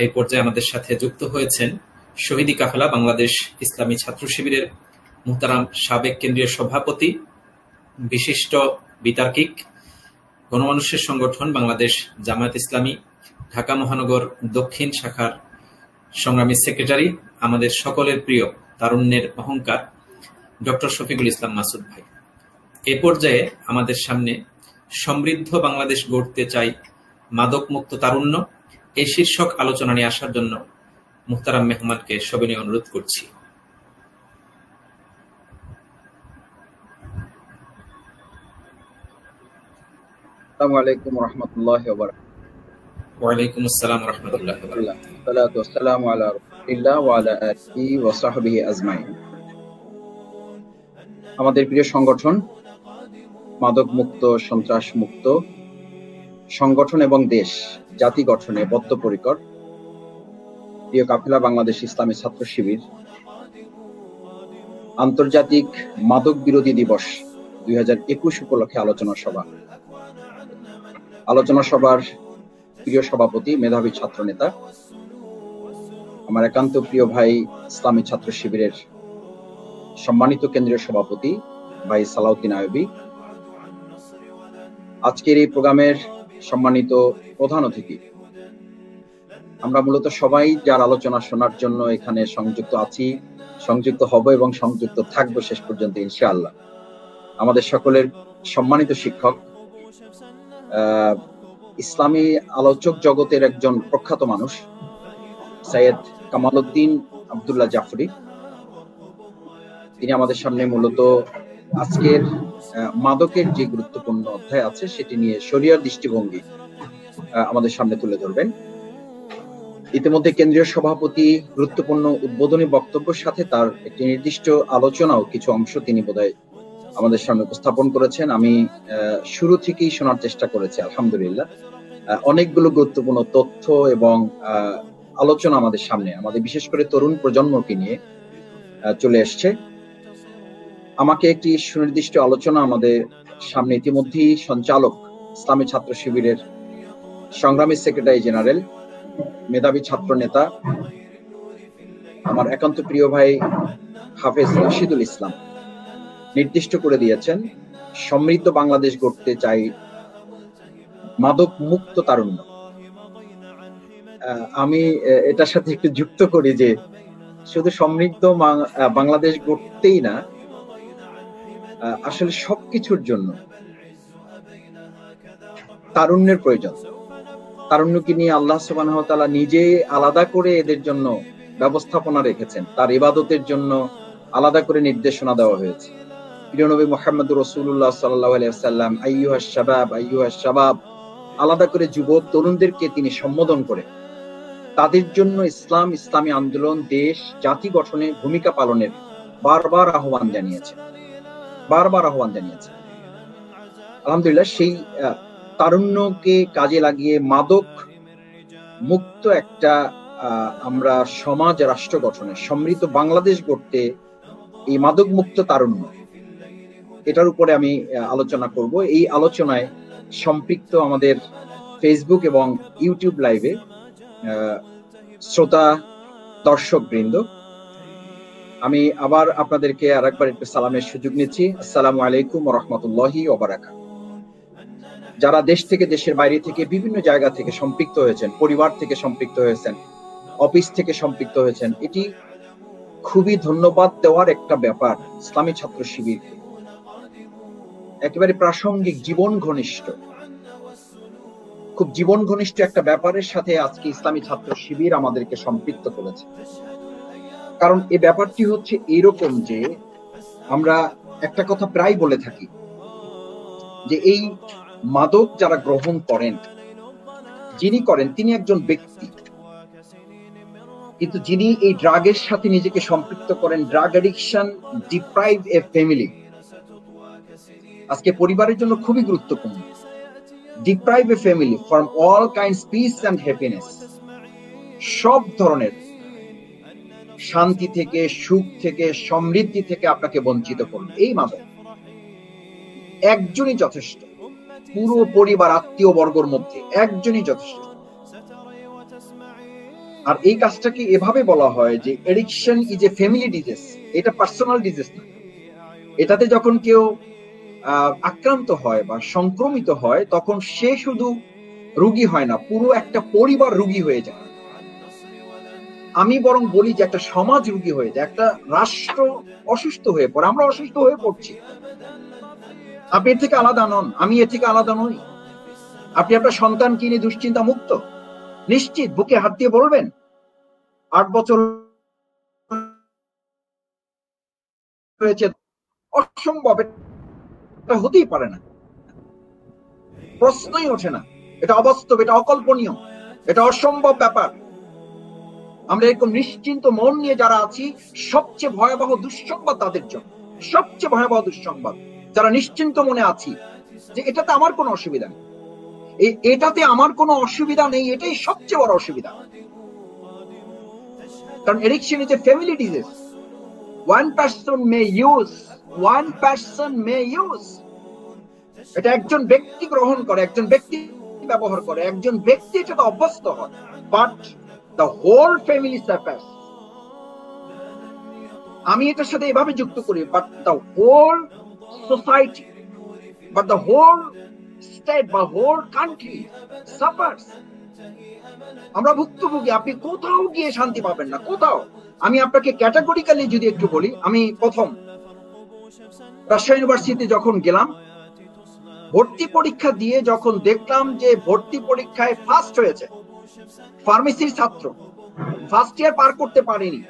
এই পর্যায়ে আমাদের সাথে যুক্ত হয়েছেন শহীদি কাফেলা বাংলাদেশ ইসলামী ছাত্র শিবিরের মুহতারাম সাবেক কেন্দ্রীয় সভাপতি, বিশিষ্ট বিতার্কিক, গণমানুষের সংগঠন বাংলাদেশ জামায়াত ইসলামী ঢাকা মহানগর দক্ষিণ শাখার সংগ্রামী সেক্রেটারি, আমাদের সকলের প্রিয় তারুণ্যের অহংকার ডক্টর শফিকুল ইসলাম মাসুদ ভাই। এ পর্যায়ে আমাদের সামনে সমৃদ্ধ বাংলাদেশ গড়তে চাই, মাদক মুক্ত তারুণ্য, এই শীর্ষক আলোচনা নিয়ে আসার জন্য মুহতারাম মেহমানকে সবিনয় অনুরোধ করছি। আসসালামু আলাইকুম ওয়া রাহমাতুল্লাহি ওয়া বারাকাতুহু। ওয়া আলাইকুম আসসালাম ওয়া রাহমাতুল্লাহি ওয়া বারাকাতুহু। সালাতু ওয়াসসালামু আলা রাসূলিল্লাহ ওয়া আলা আলিহি ওয়া সাহবিহি আজমাইন। আমাদের প্রিয় সংগঠন মাদক মুক্ত, সন্ত্রাস মুক্ত সংগঠন এবং দেশ জাতি গঠনে বদ্ধপরিকর প্রিয় কাফেলা বাংলাদেশ ইসলামী ছাত্র শিবির আন্তর্জাতিক মাদক বিরোধী দিবস 2021 উপলক্ষে আলোচনা সভার প্রিয় সভাপতি, মেধাবী ছাত্র নেতা, আমার একান্ত প্রিয় ভাই ইসলামী ছাত্র শিবিরের সম্মানিত কেন্দ্রীয় সভাপতি ভাই সালাউদ্দিন আইয়ুবী, আজকের এই প্রোগ্রামের সম্মানিত প্রধান অতিথি, আমরা মূলত সবাই যার আলোচনা শোনার জন্য এখানে সংযুক্ত হব এবং সংযুক্ত থাকবো শেষ পর্যন্ত ইনশাআল্লাহ। আমাদের সকলের সম্মানিত শিক্ষক, ইসলামী আলোচক জগতের একজন প্রখ্যাত মানুষ সৈয়দ কামালউদ্দিন আব্দুল্লাহ জাফরি, তিনি আমাদের সামনে মূলত আজকের মাদকের যে গুরুত্বপূর্ণ অধ্যায় আছে সেটি নিয়ে শরিয়ার দৃষ্টিভঙ্গি আমাদের সামনে তুলে ধরবেন। ইতিমধ্যে কেন্দ্রীয় সভাপতি গুরুত্বপূর্ণ উদ্বোধনী বক্তব্যের সাথে তার একটি নির্দিষ্ট আলোচনাও কিছু অংশ তিনি বোধহয় আমাদের সামনে উপস্থাপন করেছেন। আমি শুরু থেকেই শোনার চেষ্টা করেছি, আলহামদুলিল্লাহ অনেকগুলো গুরুত্বপূর্ণ তথ্য এবং আলোচনা আমাদের সামনে, আমাদের বিশেষ করে তরুণ প্রজন্মকে নিয়ে চলে এসছে। আমাকে একটি সুনির্দিষ্ট আলোচনা আমাদের সামনে ইতিমধ্যেই সঞ্চালক, ইসলামী ছাত্র শিবিরের সংগ্রামী সেক্রেটারি জেনারেল, মেধাবী ছাত্র নেতা, আমার একান্ত প্রিয় ভাই হাফেজ রাশিদুল ইসলাম নির্দিষ্ট করে দিয়েছেন। সমৃদ্ধ বাংলাদেশ গড়তে চাই, মাদক মুক্ত তারুণ্য। আমি এটার সাথে একটু যুক্ত করি যে শুধু সমৃদ্ধ বাংলাদেশ গড়তেই না, আসলে সবকিছুর জন্য তারুণ্যের প্রয়োজন। তারুণ্যকে নিয়ে আল্লাহ সুবহানাহু ওয়া তাআলা নিজে আলাদা করে এদের জন্য ব্যবস্থাপনা রেখেছেন, তার ইবাদতের জন্য আলাদা করে নির্দেশনা দেওয়া হয়েছে। প্রিয় নবী মুহাম্মদুর রাসূলুল্লাহ সাল্লাল্লাহু আলাইহি ওয়াসাল্লাম আইয়ুহাস শাবাব আলাদা করে যুবক তরুণদেরকে তিনি সম্বোধন করে তাদের জন্য ইসলামী আন্দোলন, দেশ জাতি গঠনে ভূমিকা পালনের বারবার আহ্বান জানিয়েছে। আলহামদুলিল্লাহ সেই তারুণ্যকে কাজে লাগিয়ে মাদক মুক্ত একটা আমরা সমাজ রাষ্ট্র গঠনে সমৃদ্ধ বাংলাদেশ গড়তে এই মাদক মুক্ত তারুণ্য, এটার উপরে আমি আলোচনা করব। এই আলোচনায় সম্পৃক্ত আমাদের ফেসবুক এবং ইউটিউব লাইভে শ্রোতা দর্শক বৃন্দ, আমি আবার আপনাদেরকে আরেকবার একটু সালামের সুযোগ নিচ্ছি। আসসালামু আলাইকুম ওয়া রাহমাতুল্লাহি ওয়া বারাকাতুহু। যারা দেশ থেকে, দেশের বাইরে থেকে, বিভিন্ন জায়গা থেকে সম্পৃক্ত হয়েছেন, পরিবার থেকে সম্পৃক্ত হয়েছেন, অফিস থেকে সম্পৃক্ত হয়েছেন, এটি খুবই ধন্যবাদ দেওয়ার একটা ব্যাপার। ইসলামী ছাত্র শিবির একেবারে প্রাসঙ্গিক, খুব জীবন ঘনিষ্ঠ একটা ব্যাপারের সাথে আজকে ইসলামী ছাত্র শিবির আমাদেরকে সম্পৃক্ত করেছে। কারণ এই ব্যাপারটি হচ্ছে এরকম যে আমরা একটা কথা প্রায় বলে থাকি যে এই মাদক যারা গ্রহণ করেন, যিনি করেন তিনি একজন ব্যক্তি, কিন্তু যিনি এই ড্রাগের সাথে নিজেকে সম্পৃক্ত করেন, drug addiction deprive a family. আজকে পরিবারের জন্য খুবই গুরুত্বপূর্ণ। Deprive a family from all kinds peace and happiness, সব ধরনের শান্তি থেকে, সুখ থেকে, সমৃদ্ধি থেকে আপনাকে বঞ্চিত করবে এই মাদক। একজনই যথেষ্ট, পুরো পরিবার আত্মীয় বর্গের মধ্যে একজনই যথেষ্ট। আর এই কাজটাকে এভাবে বলা হয় যে addiction is a family disease, এটা পার্সোনাল ডিজিজ না। এটাতে যখন কেউ আক্রান্ত হয় বা সংক্রমিত হয় তখন সে শুধু রোগী হয় না, পুরো একটা পরিবার রোগী হয়ে যায়। আমি বরং বলি যে একটা সমাজ রোগী হয়ে যায়, একটা রাষ্ট্র অসুস্থ হয়ে পড়ে, আমরা অসুস্থ হয়ে পড়ছি। আপনি এর থেকে আলাদা নন, আমি এর থেকে আলাদা নই। আপনি আপনার সন্তানকে নিয়ে দুশ্চিন্তা মুক্ত, নিশ্চিত বুকে হাত দিয়ে বলবেন 8 বছর হয়েছে, অসম্ভব, এটা হতেই পারে না, প্রশ্নই ওঠে না, এটা অবাস্তব, এটা অকল্পনীয়, এটা অসম্ভব ব্যাপার। আমরা এরকম নিশ্চিন্ত মন নিয়ে যারা আছি, সবচেয়ে ভয়াবহ দুঃসংবাদ তাদের জন্য, সবচেয়ে ভয়াবহ দুঃসংবাদ যারা নিশ্চিন্ত মনে আছি যে এটাতে আমার কোনো অসুবিধা নেই, এটাতে আমার কোনো অসুবিধা নেই, এটাই সবচেয়ে বড় অসুবিধা। কারণ addiction is a family disease. One person may use, এটা একজন ব্যক্তি গ্রহণ করে, একজন ব্যক্তি ব্যবহার করে, একজন ব্যক্তি এটা অভ্যস্ত হয়, but the whole family suffers. আমি এটার সাথে এভাবে যুক্ত করি, but the whole society, but the whole state বা whole country suffers. আমরা ভুক্তভোগী, আপনি কোথাও গিয়ে শান্তি পাবেন না, কোথাও। আমি আপনাকে ক্যাটাগরিক্যালি যদি একটু বলি, আমি প্রথম রাজশাহী ইউনিভার্সিটিতে যখন গেলাম, ভর্তি পরীক্ষা দিয়ে যখন দেখলাম যে ভর্তি পরীক্ষায় ফার্স্ট হয়েছে ফার্মেসির ছাত্র, ফার্স্ট ইয়ার পার করতে পারেনি,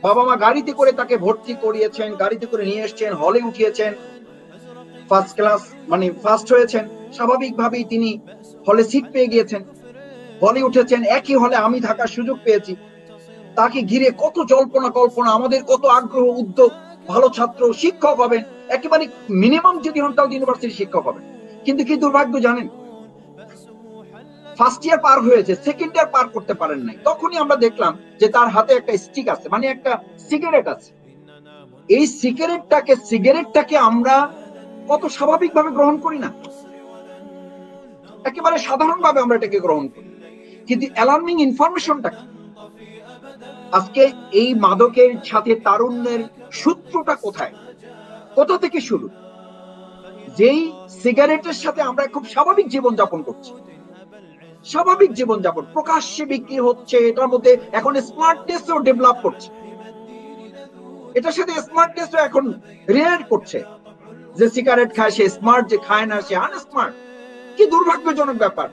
বাবা মা গাড়িতে করে তাকে ভর্তি করিয়েছেন, গাড়িতে করে নিয়ে এসছেন, হলে উঠিয়েছেন, ফার্স্ট ক্লাস মানে ফার্স্ট হয়েছেন, স্বাভাবিকভাবেই তিনি হলে সিট পেয়ে গিয়েছেন, হলে উঠেছেন, একই হলে আমি থাকার সুযোগ পেয়েছি। তাকে ঘিরে কত জল্পনা কল্পনা, আমাদের কত আগ্রহ, উদ্যোগ, ভালো ছাত্র, শিক্ষক হবেন, একেবারে মিনিমাম যদি হন তাও ইউনিভার্সিটি শিক্ষক হবেন। কিন্তু কি দুর্ভাগ্য জানেন, ফার্স্ট ইয়ার পার হয়েছে, সেকেন্ড ইয়ার পার করতে পারেন নাই। তখনই আমরা দেখলাম যে তার হাতে একটা স্টিক আছে, মানে একটা সিগারেট আছে। এই সিগারেটটাকে আমরা কত স্বাভাবিকভাবে গ্রহণ করি না, একেবারে সাধারণভাবে আমরা এটাকে গ্রহণ করি। কিন্তু অ্যালার্মিং ইনফরমেশনটা কি? আজকে এই মাদকের সাথে তারুণ্যের সূত্রটা কোথায়, কোথা থেকে শুরু? যেই সিগারেটের সাথে আমরা খুব স্বাভাবিক জীবন যাপন করছি, স্বাভাবিক জীবন যাপন প্রকাশ্যে বিক্রি হচ্ছে, এটার মধ্যে এখন স্মার্টনেসও ডেভেলপ করছে, এটার সাথে স্মার্টনেসও এখন রিলেট করছে। যে সিগারেট খায় সে স্মার্ট, যে খায় না সে আনস্মার্ট। কি দুর্ভাগ্যজনক ব্যাপার।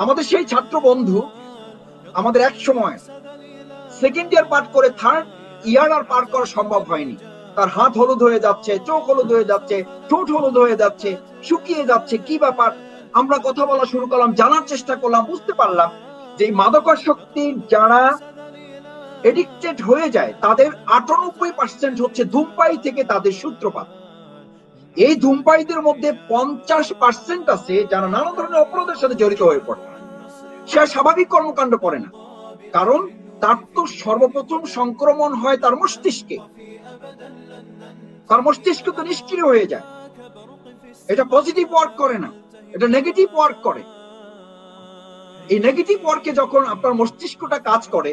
আমাদের সেই ছাত্র বন্ধু, আমাদের এক সময় সেকেন্ড ইয়ার পার করে থার্ড ইয়ার আর পার করা সম্ভব হয়নি। তার হাত হলুদ হয়ে যাচ্ছে, চোখ হলুদ হয়ে যাচ্ছে, ঠোঁট হলুদ হয়ে যাচ্ছে, শুকিয়ে যাচ্ছে, কি ব্যাপার? আমরা কথা বলা শুরু করলাম, জানার চেষ্টা করলাম, বুঝতে পারলাম যে মাদকাসক্তির যারা এডিক্টেড হয়ে যায় তাদের 98% হচ্ছে ধূমপায়ী থেকে তাদের সূত্রপাত। এই ধূমপায়ীদের মধ্যে 50% আছে যারা নানা ধরনের অপরাধের সাথে জড়িত হয়ে পড়ে। সে স্বাভাবিক কর্মকাণ্ড করে না, কারণ তার তো সর্বপ্রথম সংক্রমণ হয় তার মস্তিষ্কে, তার মস্তিষ্ক তো নিষ্ক্রিয় হয়ে যায়। এটা পজিটিভ ওয়ার্ক করে না, এটা নেগেটিভ ওয়ার্ক করে। এই নেগেটিভ ওয়ার্কে যখন আপনার মস্তিষ্কটা কাজ করে,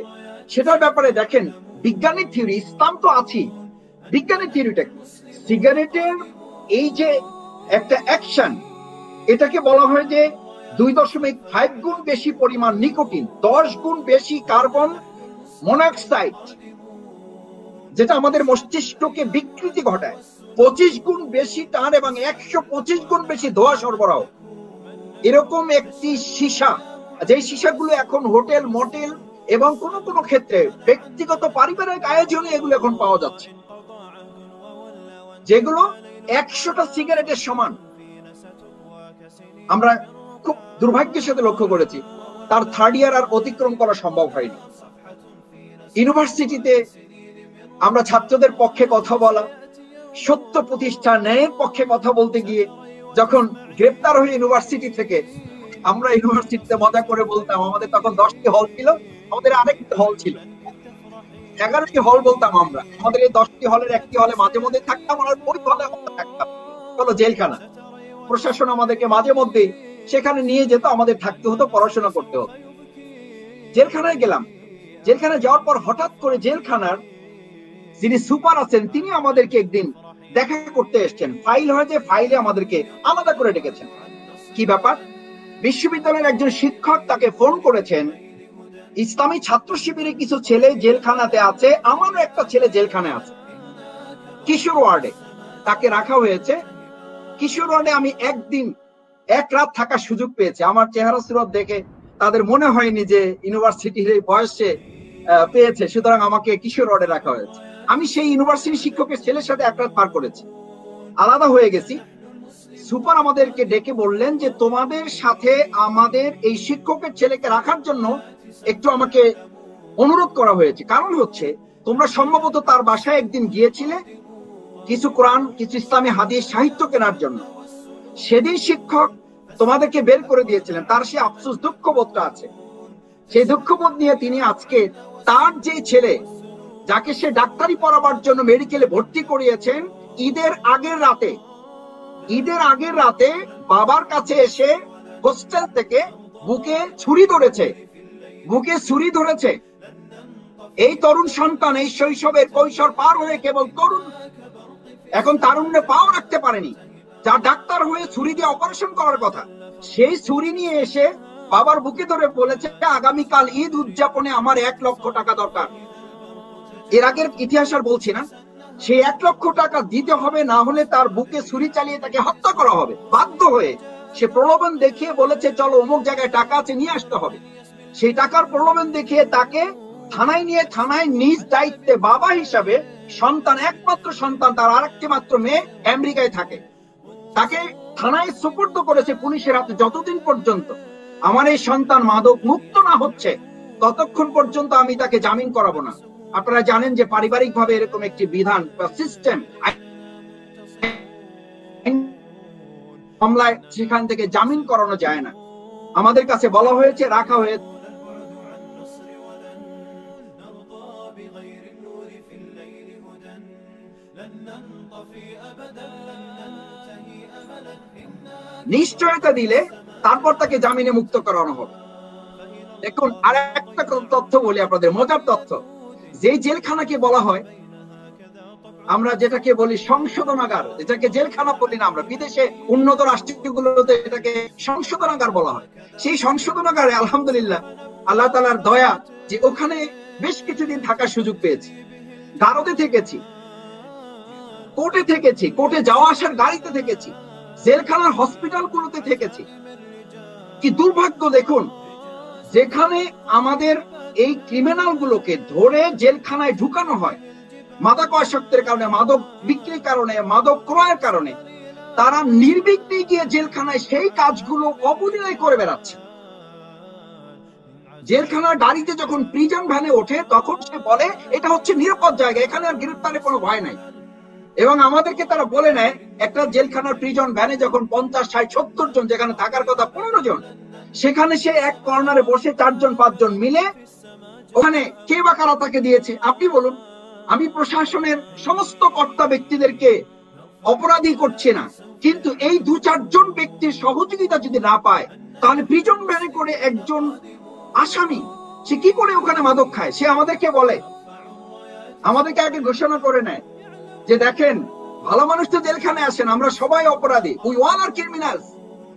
সেটার ব্যাপারে দেখেন বিজ্ঞানের থিওরি, ইসলাম তো আছেই, বিজ্ঞানের থিওরিটা সিগারেটের এই যে একটা অ্যাকশন, এটাকে বলা হয় যে 2.5 গুণ বেশি পরিমাণ নিকোটিন, 10 গুণ বেশি কার্বন মনোক্সাইড, যেটা আমাদের মস্তিষ্ককে বিকৃতি ঘটায়, 25 গুণ বেশি টান এবং 125 গুণ বেশি ধোঁয়া সরবরাহ। এরকম একটি সীসা, যে সীসাগুলো এখন হোটেল, মোটেল এবং কোন কোন ক্ষেত্রে ব্যক্তিগত পারিবারিক আয়োজনে এগুলো এখন পাওয়া যাচ্ছে, যেগুলো 100টা সিগারেটের সমান। আমরা খুব দুর্ভাগ্যের সাথে লক্ষ্য করেছি তার থার্ড ইয়ার আর অতিক্রম করা সম্ভব হয়নি। ইউনিভার্সিটিতে আমরা ছাত্রদের পক্ষে কথা বলা, সত্য প্রতিষ্ঠা, ন্যায়ের পক্ষে কথা বলতে গিয়ে যখন গ্রেপ্তার হয়ে ইউনিভার্সিটি থেকে, আমরা ইউনিভার্সিটিতে মজা করে বলতাম, আমাদের তখন 10টি হল ছিল, আমাদের আরেকটি হল ছিল, 11টি হল বলতাম আমরা। আমাদের এই 10টি হলের একটি হলে মাঝে মধ্যে থাকতাম, আর ওই হলে থাকতাম হলো জেলখানা। প্রশাসন আমাদেরকে মাঝে মধ্যে সেখানে নিয়ে যেত, আমাদের থাকতে হতো, পড়াশোনা করতে হতো। জেলখানায় গেলাম। জেলখানায় যাওয়ার পর হঠাৎ করে জেলখানার যিনি সুপার আছেন তিনি আমাদেরকে একদিন দেখা করতে এসছেন। ফাইল হয়েছে, ফাইলে আমাদেরকে আলাদা করে ডেকেছেন। কি ব্যাপার? বিশ্ববিদ্যালয়ের একজন শিক্ষক তাকে ফোন করেছেন, ইসলামী ছাত্র শিবিরে কিছু ছেলে জেলখানাতে আছে, আমারও একটা ছেলে জেলখানায় আছে কিশোর ওয়ার্ডে, তাকে রাখা হয়েছে। কিশোর ওয়ার্ডে আমি একদিন এক রাত থাকার সুযোগ পেয়েছি। আমার চেহারা সুরত দেখে তাদের মনে হয়নি যে ইউনিভার্সিটির এই বয়সে পেয়েছে, সুতরাং আমাকে কিশোর ওয়ার্ডে রাখা হয়েছে। আমি সেই ইউনিভার্সিটি শিক্ষকের ছেলের সাথে এক রাত পার করেছি, আলাদা হয়ে গেছি। সুপার আমাদেরকে ডেকে বললেন যে তোমাদের সাথে আমাদের এই শিক্ষকের ছেলেকে রাখার জন্য একটু আমাকে অনুরোধ করা হয়েছে। কারণ হচ্ছে তোমরা সম্ভবত তার বাসায় একদিন গিয়েছিলে কিছু কোরআন, কিছু ইসলামী হাদিস সাহিত্য কেনার জন্য। সেদিন শিক্ষক তোমাদেরকে বের করে দিয়েছিলেন, তার সে আফসোস দুঃখবোধটা আছে। সেই দুঃখবোধ নিয়ে তিনি আজকে তার যে ছেলে যাকে সে ডাক্তারি পড়াবার জন্য মেডিকেলে ভর্তি করিয়েছেন, ঈদের আগের রাতে বাবার কাছে এসে হোস্টেল থেকে বুকে ছুরি ধরেছে। এই তরুণ সন্তান এই শৈশবের কৈশোর পার হয়ে কেবল তরুণ, এখন তারুণ্যে পাও রাখতে পারেনি, যা ডাক্তার হয়ে ছুরি দিয়ে অপারেশন করার কথা, সেই ছুরি নিয়ে এসে বাবার বুকে ধরে বলেছে আগামীকাল ঈদ উদযাপনে আমার 1 লক্ষ টাকা দরকার। এর আগের ইতিহাস আর বলছি না, সেই 1 লক্ষ টাকা দিতে হবে, না হলে তার বুকে ছুরি চালিয়ে তাকে হত্যা করা হবে। বাধ্য হয়ে সে প্রলোভন দেখিয়ে বলেছে চলো অমুক জায়গায় টাকা আছে নিয়ে আসতে হবে। সেই টাকার প্রলোভন দেখিয়ে তাকে থানায় নিজ দায়িত্বে বাবা হিসাবে সন্তান, একমাত্র সন্তান, তার আরেকটি মাত্র মেয়ে আমেরিকায় থাকে, তাকে থানায় সুপুর্দ করেছে পুলিশের হাতে। যতদিন পর্যন্ত আমার এই সন্তান মাদক মুক্ত না হচ্ছে ততক্ষণ পর্যন্ত আমি তাকে জামিন করাবো না। আপনারা জানেন যে পারিবারিক ভাবে এরকম একটি বিধান বা সিস্টেম মামলায় সেখান থেকে জামিন করানো যায় না। আমাদের কাছে বলা হয়েছে, রাখা হয়েছে। নিশ্চয়তা দিলে তারপর তাকে জামিনে মুক্ত করানো হবে। দেখুন, আর একটা তথ্য বলি আপনাদের, মজার তথ্য। যে জেলখানাকে বলা হয়, আমরা যেটাকে বলি সংশোধনাগার, এটাকে জেলখানা বলি না আমরা, বিদেশে উন্নত রাষ্ট্রগুলোতে এটাকে সংশোধনাগার বলা হয়। সেই সংশোধনাগারে আলহামদুলিল্লাহ আল্লাহ তাআলার দয়া যে ওখানে বেশ কিছুদিন থাকার সুযোগ পেয়েছি। গারদে থেকেছি, কোর্টে যাওয়া আসার গাড়িতে থেকেছি, জেলখানার হসপিটাল গুলোতে থেকেছি। কি দুর্ভাগ্য দেখুন, যেখানে আমাদের এই ক্রিমিনাল গুলোকে ধরে জেলখানায় ঢুকানো হয় মাদকাসক্তের কারণে, মাদক বিক্রির কারণে, মাদক ক্রয়ের কারণে, তারা নির্বিঘ্নে গিয়ে জেলখানায় সেই কাজগুলো অবলীলায় করে বেড়াচ্ছে। জেলখানার গাড়িতে যখন প্রিজন ভ্যানে ওঠে তখন সে বলে এটা হচ্ছে নিরাপদ জায়গা, এখানে আর গ্রেফতারের কোনো ভয় নাই। এবং আমাদেরকে তারা বলে নেয় একটা জেলখানার প্রিজন ভ্যানে যখন 50, 60, 70 জন, যেখানে থাকার কথা 15 জন, সেখানে সে এক কর্নারে বসে 4 জন 5 জন মিলে ওখানে কে বা কারা তাকে দিয়েছে আপনি বলুন। আমি প্রশাসনের সমস্ত কর্তা ব্যক্তিদেরকে অপরাধী করছি না, কিন্তু এই 2-4 জন ব্যক্তির সহযোগিতা যদি না পায় তাহলে প্রিজন ভ্যানে করে একজন আসামি সে কি করে ওখানে মাদক খায়? সে আমাদেরকে বলে, আমাদেরকে আগে ঘোষণা করে নেয় যে দেখেন ভালো মানুষ তো জেলখানে আসেন, আমরা সবাই অপরাধী, উই অল আর ক্রিমিনালস,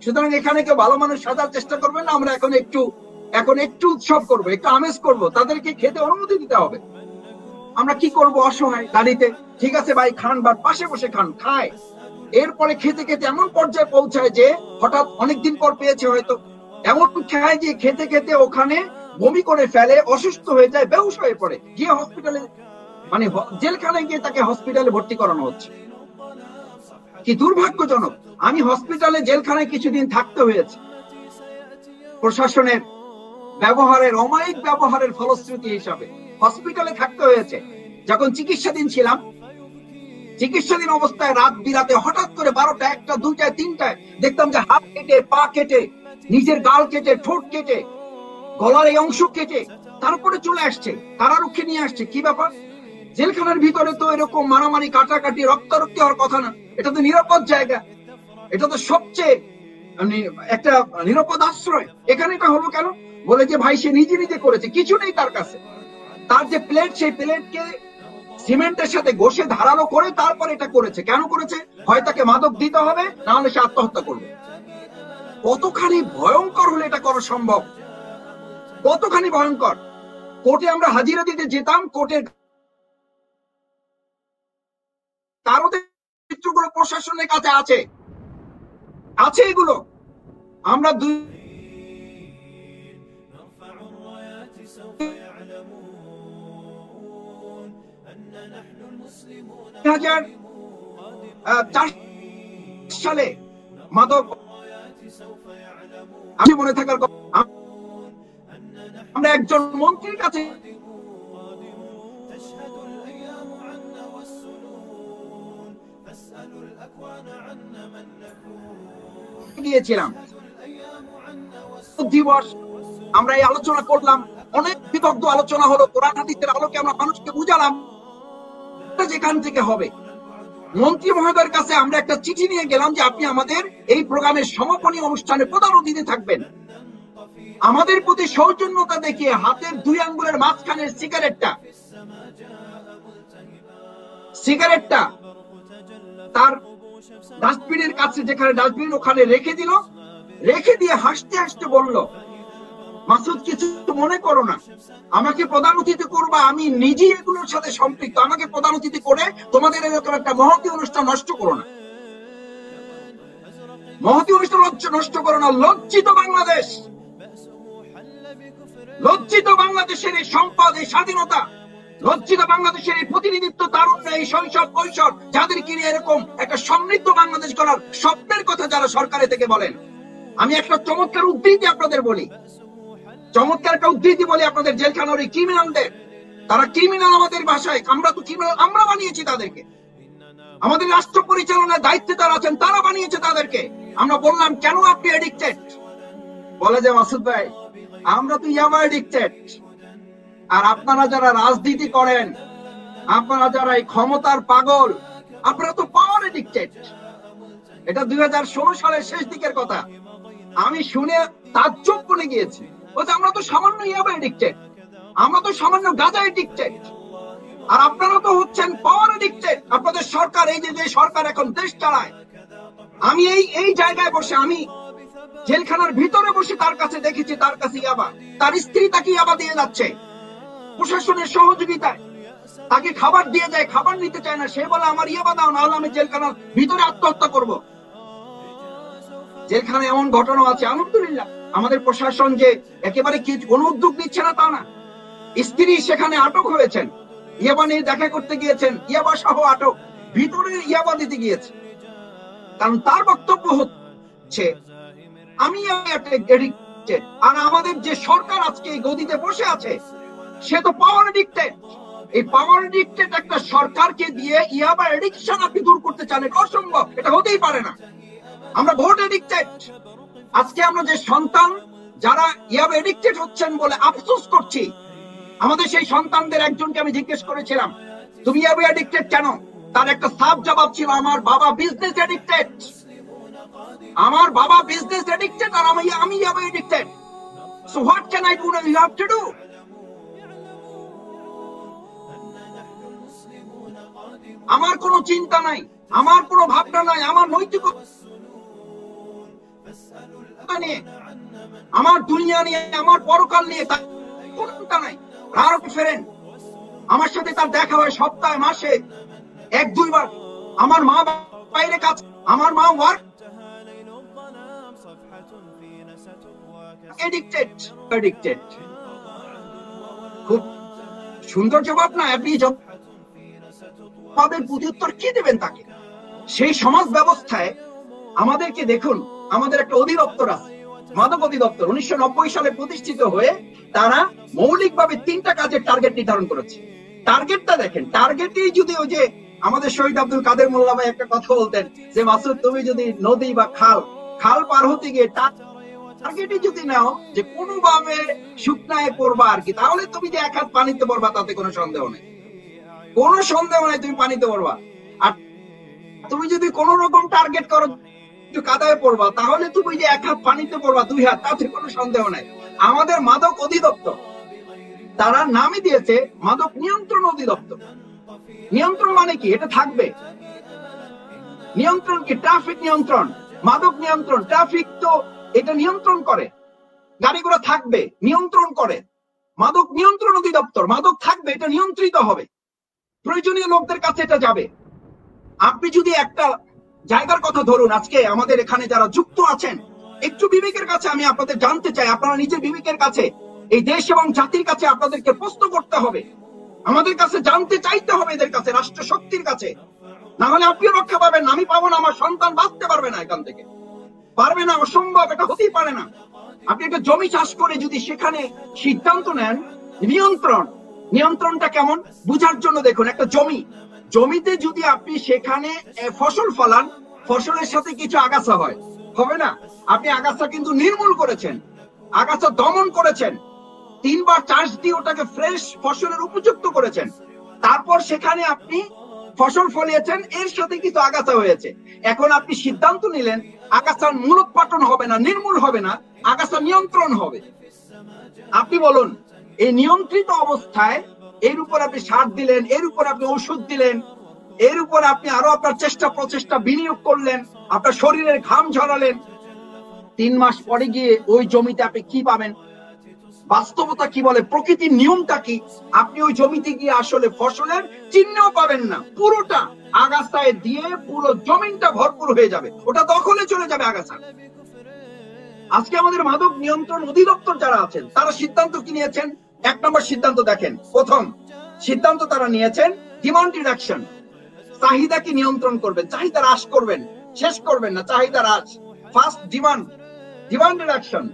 সুতরাং এখানে কেউ ভালো মানুষ সাজার চেষ্টা করবেন না, আমরা এখন একটু উৎসব করবো, একটু আমেজ করবো, তাদেরকে খেতে অনুমতি দিতে হবে। আমরা কি করব? অসহায় গাড়িতে, ঠিক আছে ভাই খান, বাট পাশে বসে খান, খায়। এরপরে খেতে খেতে এমন পর্যায়ে পৌঁছায় যে হঠাৎ অনেকদিন পর পেয়েছে হয়তো, এমন খায় যে খেতে খেতে ওখানে বমি করে ফেলে, অসুস্থ হয়ে যায়, বেহুশ হয়ে পড়ে, গিয়ে হসপিটালে, মানে জেলখানায় গিয়ে তাকে হসপিটালে ভর্তি করানো হচ্ছে। কি দুর্ভাগ্যজনক। আমি হসপিটালে জেলখানায় কিছুদিন থাকতে হয়েছে প্রশাসনের ব্যবহারের, অমায়িক ব্যবহারের ফলশ্রুতি হিসাবে হসপিটালে থাকতে হয়েছে। যখন চিকিৎসাধীন ছিলাম, চিকিৎসাধীন অবস্থায় রাত বিরাতে হঠাৎ করে 12টা, 1টা, 2টা, 3টায় দেখতাম যে হাত কেটে, পা কেটে, নিজের গাল কেটে, ঠোঁট কেটে, গলার এই অংশ কেটে তারপরে চলে আসছে, কারারক্ষী নিয়ে আসছে। কি ব্যাপার? জেলখানার ভিতরে তো এরকম মারামারি, কাটাকাটি, রক্তারক্তি হওয়ার কথা না, এটা তো নিরাপদ জায়গা, এটা তো সবচেয়ে একটা নিরাপদ আশ্রয়। এখানে এটা হলো কেন? বলে যে ভাই সে নিজে নিজে করেছে, কিছু নেই তার কাছে। তার যে প্লেট, সেই প্লেটকে সিমেন্টের সাথে ঘষে ধারালো করে তারপর এটা করেছে। কেন করেছে? হয় তাকে মাদক দিতে হবে, না হলে সে আত্মহত্যা করবে। কতখানি ভয়ঙ্কর হলে এটা করা সম্ভব? কতখানি ভয়ঙ্কর! কোর্টে আমরা হাজিরা দিতে যেতাম, কোর্টের কারণে চিত্রগুলো প্রশাসনের কাছে আছে, আছে এগুলো। আমরা 2004 সালে মাদক, আমি মনে থাকার কথা, আমরা একজন মন্ত্রীর কাছে গিয়েছিলাম দিবস, আমরা এই আলোচনা করলাম, অনেক বিদগ্ধ আলোচনা হলো, কোরআন হাদিসের আলোকে আমরা মানুষকে বুঝালাম যেখান থেকে হবে। মন্ত্রী মহোদয়ের কাছে আমরা একটা চিঠি নিয়ে গেলাম যে আপনি আমাদের এই প্রোগ্রামের সমাপনী অনুষ্ঠানে প্রধান অতিথি থাকবেন। আমাদের প্রতি সৌজন্যতা দেখিয়ে হাতের 2 আঙ্গুলের মাঝখানের সিগারেটটা তার ডাস্টবিনের কাছে, যেখানে ডাস্টবিন ওখানে রেখে দিল, রেখে দিয়ে হাসতে হাসতে বলল, মাসুদ কিছু মনে করো না, আমাকে প্রধান অতিথি করবা, আমি নিজেই এগুলোর সাথে সম্পৃক্ত, আমাকে প্রধান অতিথি করে তোমাদের এরকম একটা মহতী অনুষ্ঠান নষ্ট করো না, মহতী অনুষ্ঠান নষ্ট করো না। লজ্জিত বাংলাদেশ, লজ্জিত বাংলাদেশের এই সম্পদ, এই স্বাধীনতা, লজ্জিত বাংলাদেশের এই প্রতিনিধিত্ব, তারুণ্য, এই শৈশব কৈশোর, যাদেরকে নিয়ে এরকম একটা সমৃদ্ধ বাংলাদেশ করার স্বপ্নের কথা যারা সরকারে থেকে বলেন। আমি একটা চমৎকার উদ্ধৃতি আপনাদের বলি, চমৎকার একটা উদ্ধৃতি বলি আপনাদের, জেলখানার এই ক্রিমিনালদের, তারা ক্রিমিনাল আমাদের ভাষায়, আমরা তো ক্রিমিনাল, আমরা বানিয়েছি তাদেরকে, আমাদের রাষ্ট্র পরিচালনার দায়িত্বে তারা আছেন, তারা বানিয়েছে তাদেরকে। আমরা বললাম কেন আপনি এডিক্টেড? বলে যে মাসুদ ভাই আমরা তো ইয়াবা এডিক্টেড, আর আপনারা যারা রাজনীতি করেন, আপনারা যারা এই ক্ষমতার পাগল, আপনারা তো পাওয়ার এডিক্টেড। এটা 2016 সালের শেষ দিকের কথা। আমি শুনে তাজ্জব বনে গিয়েছি, বলছে আমরা তো সামান্য ইয়াবা এডিক্টেড, আমরা তো সামান্য গাঁজা এডিক্টেড, আর আপনারা তো হচ্ছেন পাওয়ার এডিক্টেড। আপনাদের সরকার, এই যে সরকার এখন দেশ চালায়, আমি এই জায়গায় বসে, আমি জেলখানার ভিতরে বসে তার কাছে দেখেছি, তার কাছে ইয়াবা, তার স্ত্রী তাকে ইয়াবা দিয়ে যাচ্ছে প্রশাসনের সহযোগিতায়, তাকে খাবার দিয়ে যায়, খাবার নিতে চায় না, সে বলে আমার ইয়াবা দাও, না হলে আমি জেলখানার ভিতরে আত্মহত্যা করব। জেলখানায় এমন ঘটনা আছে, আলহামদুলিল্লাহ আমাদের প্রশাসন যে একেবারে কোনো উদ্যোগ নিচ্ছে না তা না। স্ত্রী সেখানে আটক হয়েছেন, ইয়াবা নিয়ে দেখা করতে গিয়েছেন, ইয়াবা সহ আটক, ভিতরে ইয়াবা দিতে গিয়েছে, কারণ তার বক্তব্য হচ্ছে আমি এডিক্টেড। আর আমাদের যে সরকার আজকে এই গদিতে বসে আছে, সে তো পাওয়ার এডিক্টেড। এই পাওয়ার এডিক্টেড একটা সরকারকে দিয়ে ইয়াবা এডিকশন আপনি দূর করতে চান, এটা অসম্ভব, এটা হতেই পারে না। আমরা ভোট এডিক্টেড। আজকে আমরা যে সন্তান যারা ইয়াবা এডিক্টেড হচ্ছেন বলে আফসোস করছি, আমাদের সেই সন্তানদের একজনকে আমি জিজ্ঞেস করেছিলাম তুমি ইয়াবা এডিক্টেড কেন? তার একটা সাফ জবাব ছিল, আমার বাবা বিজনেস এডিক্টেড, আমার বাবা বিজনেস এডিক্টেড, আর আমি ইয়াবা addicted. So what can I do? You have to do. আমার কোনো চিন্তা নাই, আমার কোনো ভাবনা নাই, আমার নৈতিকতা নিয়ে, আমার দুনিয়া নিয়ে, আমার পরকাল নিয়ে কোনো চিন্তা নাই। আর ফেরেন আমার সাথে তার দেখা হয় সপ্তাহে, মাসে 1-2 বার। আমার মা বাইরে কাজ, আমার মা ওয়ার্ক এডিক্টেড। খুব সুন্দর জবাব না? আপনি জবাবের প্রত্যুত্তর কি দেবেন তাকে? সেই সমাজ ব্যবস্থায় আমাদেরকে দেখুন, আমাদের একটা অধিদপ্তর আছে, মাদক অধিদপ্তর, 1990 সালে প্রতিষ্ঠিত হয়ে তারা মৌলিকভাবে 3টা কাজের টার্গেট নির্ধারণ করেছে। টার্গেটটা দেখেন, টার্গেটেই যদি ওই যে আমাদের শহীদ আব্দুল কাদের মোল্লা ভাই একটা কথা বলতেন যে মাসুদ তুমি যদি নদী বা খাল পার হতে গিয়ে টার্গেটই যদি নাও যে কোনোভাবে শুকনায় পড়বা আর কি, তাহলে তুমি যে 1 হাত পানিতে পড়বা তাতে কোনো সন্দেহ নেই, কোনো সন্দেহ নেই তুমি পানিতে পড়বা। আর তুমি যদি কোন রকম টার্গেট করো একটু কাদায় পড়বা, তাহলে তুমি যে 1 হাত পানিতে পড়বা 2 হাত, তাতে কোনো সন্দেহ নাই। আমাদের মাদক অধিদপ্তর, তারা নামই দিয়েছে মাদক নিয়ন্ত্রণ অধিদপ্তর। নিয়ন্ত্রণ মানে কি? এটা থাকবে। নিয়ন্ত্রণ কি? ট্রাফিক নিয়ন্ত্রণ, মাদক নিয়ন্ত্রণ। ট্রাফিক তো এটা নিয়ন্ত্রণ করে, গাড়িগুলো থাকবে, নিয়ন্ত্রণ করে। মাদক নিয়ন্ত্রণ অধিদপ্তর, মাদক থাকবে, এটা নিয়ন্ত্রিত হবে, প্রয়োজনীয় লোকদের কাছে এটা যাবে। আপনি যদি একটা জায়গার কথা ধরুন, আজকে আমাদের এখানে যারা যুক্ত আছেন, একটু বিবেকের কাছে আমি আপনাদের জানতে চাই, আপনারা নিজের বিবেকের কাছে, এই দেশ এবং জাতির কাছে আপনাদেরকে প্রশ্ন করতে হবে, আমাদের কাছে জানতে চাইতে হবে, এদের কাছে, রাষ্ট্র শক্তির কাছে। না হলে আপনিও রক্ষা পাবেন না, আমি পাবো না, আমার সন্তান বাঁচতে পারবে না, এখান থেকে পারবে না, অসম্ভব, এটা হতেই পারে না। আপনি একটা জমি চাষ করে যদি সেখানে সিদ্ধান্ত নেন নিয়ন্ত্রণ, নিয়ন্ত্রণটা কেমন বুঝার জন্য দেখুন, একটা জমিতে যদি আপনি সেখানে ফসল ফলান, ফসলের সাথে কিছু আগাছা হয়, হবে না? আপনি আগাছা কিন্তু নির্মূল করেছেন, আগাছা দমন করেছেন, 3 বার চাষ দিয়ে ওটাকে ফ্রেশ ফসলের উপযুক্ত করেছেন, তারপর সেখানে আপনি ফসল ফলিয়েছেন, এর সাথে কিছু আগাছা হয়েছে। এখন আপনি সিদ্ধান্ত নিলেন আগাছার মূলোৎপাটন হবে না, নির্মূল হবে না, আগাছা নিয়ন্ত্রণ হবে। আপনি বলুন, এই নিয়ন্ত্রিত অবস্থায় এর উপর আপনি সার দিলেন, এর উপর আপনি ওষুধ দিলেন, এর উপর আপনি আরো আপনার চেষ্টা প্রচেষ্টা বিনিয়োগ করলেন, আপনার শরীরের ঘাম ঝরালেন, 3 মাস পরে গিয়ে ওই জমিতে আপনি কি পাবেন? বাস্তবতা কি বলে, প্রকৃতির নিয়মটা কি? আপনি ওই জমিতে গিয়ে আসলে ফসলের চিহ্নও পাবেন না, পুরোটা আগাছায় দিয়ে পুরো জমিনটা ভরপুর হয়ে যাবে, ওটা দখলে চলে যাবে আগাছা। আজকে আমাদের মাদক নিয়ন্ত্রণ অধিদপ্তর যারা আছেন, তারা সিদ্ধান্ত কি নিয়েছেন? 1 নম্বর সিদ্ধান্ত দেখেন, প্রথম সিদ্ধান্ত তারা নিয়েছেন ডিমান্ড রিডাকশন, চাহিদাকে নিয়ন্ত্রণ করবেন, চাহিদা হ্রাস করবেন, শেষ করবেন না, চাহিদা হ্রাস। First demand reduction.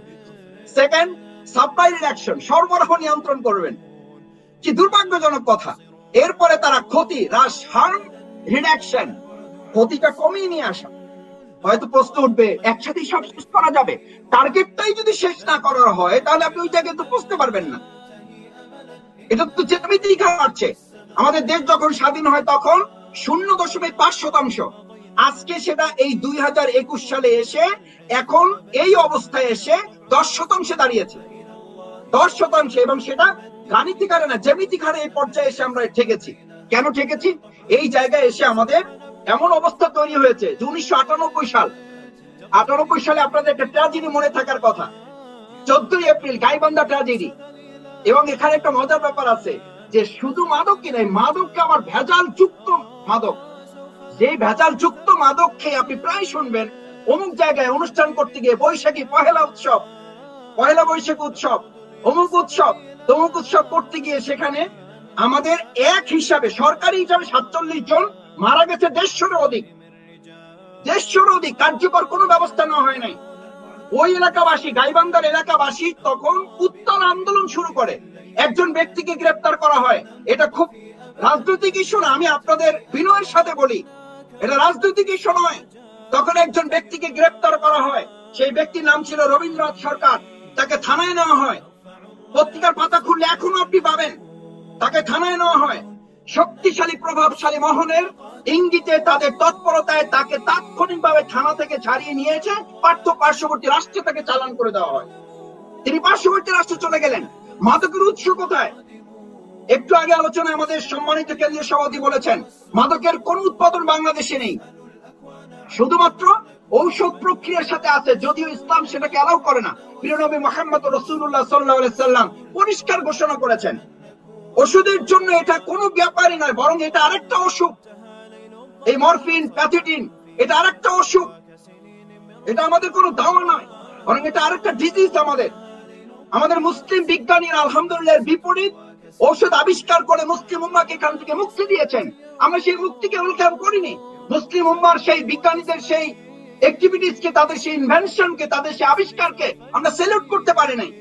Second supply reduction, সরবরাহ নিয়ন্ত্রণ করবেন। কি দুর্ভাগ্যজনক কথা। এরপরে তারা ক্ষতি হ্রাস, হার্ম রিডাকশন, ক্ষতিটা কমিয়ে নিয়ে আসা। হয়তো প্রশ্ন উঠবে, একসাথে সব শেষ করা যাবে? টার্গেটটাই যদি শেষ না করা হয়, তাহলে আপনি ওই জায়গায় তো পৌঁছতে পারবেন না। এটা তো জ্যামিতিক হারছে। আমাদের দেশ যখন স্বাধীন হয় তখন 0.5%, আজকে সেটা এই 2021 সালে এসে এখন এই অবস্থায় এসে 10% দাঁড়িয়েছে, 10%। এবং সেটা গাণিতিক হারে না, জ্যামিতিক হারে এই পর্যায়ে এসে আমরা ঠেকেছি। কেন ঠেকেছি? এই জায়গায় এসে আমাদের এমন অবস্থা তৈরি হয়েছে যে 1998 সালে আপনাদের একটা ট্র্যাজেডি মনে থাকার কথা, 14 এপ্রিল গাইবান্ধা ট্র্যাজেডি। এবং এখানে একটা মজার ব্যাপার আছে যে শুধু মাদক কি নাই, মাদককে আবার ভেজাল যুক্ত মাদক, যে ভেজাল যুক্ত মাদক খেয়ে আপনি প্রায় শুনবেন অমুক জায়গায় অনুষ্ঠান করতে গিয়ে বৈশাখী পয়লা বৈশাখ উৎসব, অমুক উৎসব তমুক উৎসব করতে গিয়ে সেখানে আমাদের এক হিসাবে, সরকারি হিসাবে 47 জন মারা গেছে, 150 অধিক কার্যকর কোনো ব্যবস্থা নেওয়া হয় নাই। ওই এলাকাবাসী, গাইবান্ধার এলাকাবাসী তখন উত্তর আন্দোলন শুরু করে, একজন ব্যক্তিকে গ্রেপ্তার করা হয়। এটা খুব রাজনৈতিক ইস্যু না, আমি আপনাদের বিনয়ের সাথে বলি, এটা রাজনৈতিক ইস্যু নয়। তখন একজন ব্যক্তিকে গ্রেপ্তার করা হয়, সেই ব্যক্তির নাম ছিল রবীন্দ্রনাথ সরকার। তাকে থানায় নেওয়া হয়, পত্রিকার পাতা খুললে এখনো আপনি পাবেন, তাকে থানায় নেওয়া হয়। শক্তিশালী প্রভাবশালী মহলের ইঙ্গিতে, তাদের তৎপরতায় তাকে তাৎক্ষণিকভাবে থানা থেকে ছাড়িয়ে নিয়েছে, পার্শ্ববর্তী রাষ্ট্রে তাকে চালান করে দেওয়া হয়। তিনি পার্শ্ববর্তী রাষ্ট্রে চলে গেলেন। মাদকের উৎস কোথায়? একটু আগে আলোচনায় আমাদের সম্মানিত কেন্দ্রীয় সভাপতি বলেছেন, মাদকের কোন উৎপাদন বাংলাদেশে নেই, শুধুমাত্র ঔষধ প্রক্রিয়ার সাথে আছে, যদিও ইসলাম সেটাকে অ্যালাউ করে না। প্রিয় নবী মুহাম্মদ রাসূলুল্লাহ সাল্লাল্লাহু আলাইহি সাল্লাম পরিষ্কার ঘোষণা করেছেন, ওষুধের জন্য এটা কোনো ব্যাপারই নয়, বরং এটা আরেকটা অসুখ। এই মরফিন, প্যাথেটিন, এটা আরেকটা অসুখ, এটা আমাদের কোনো দাওয়া নয়, বরং এটা আরেকটা ডিজিজ। আমাদের মুসলিম বিজ্ঞানীরা আলহামদুলিল্লাহ বিপরীত ঔষধ আবিষ্কার করে মুসলিম উম্মাহকে এখান থেকে মুক্তি দিয়েছেন। আমরা সেই মুক্তিকে উল্লেখ করিনি। মুসলিম উম্মাহর সেই বিজ্ঞানীদের সেই অ্যাক্টিভিটিসকে, তাদের সেই ইনভেনশনকে, তাদের সেই আবিষ্কারকে আমরা সেলিউট করতে পারি নাই,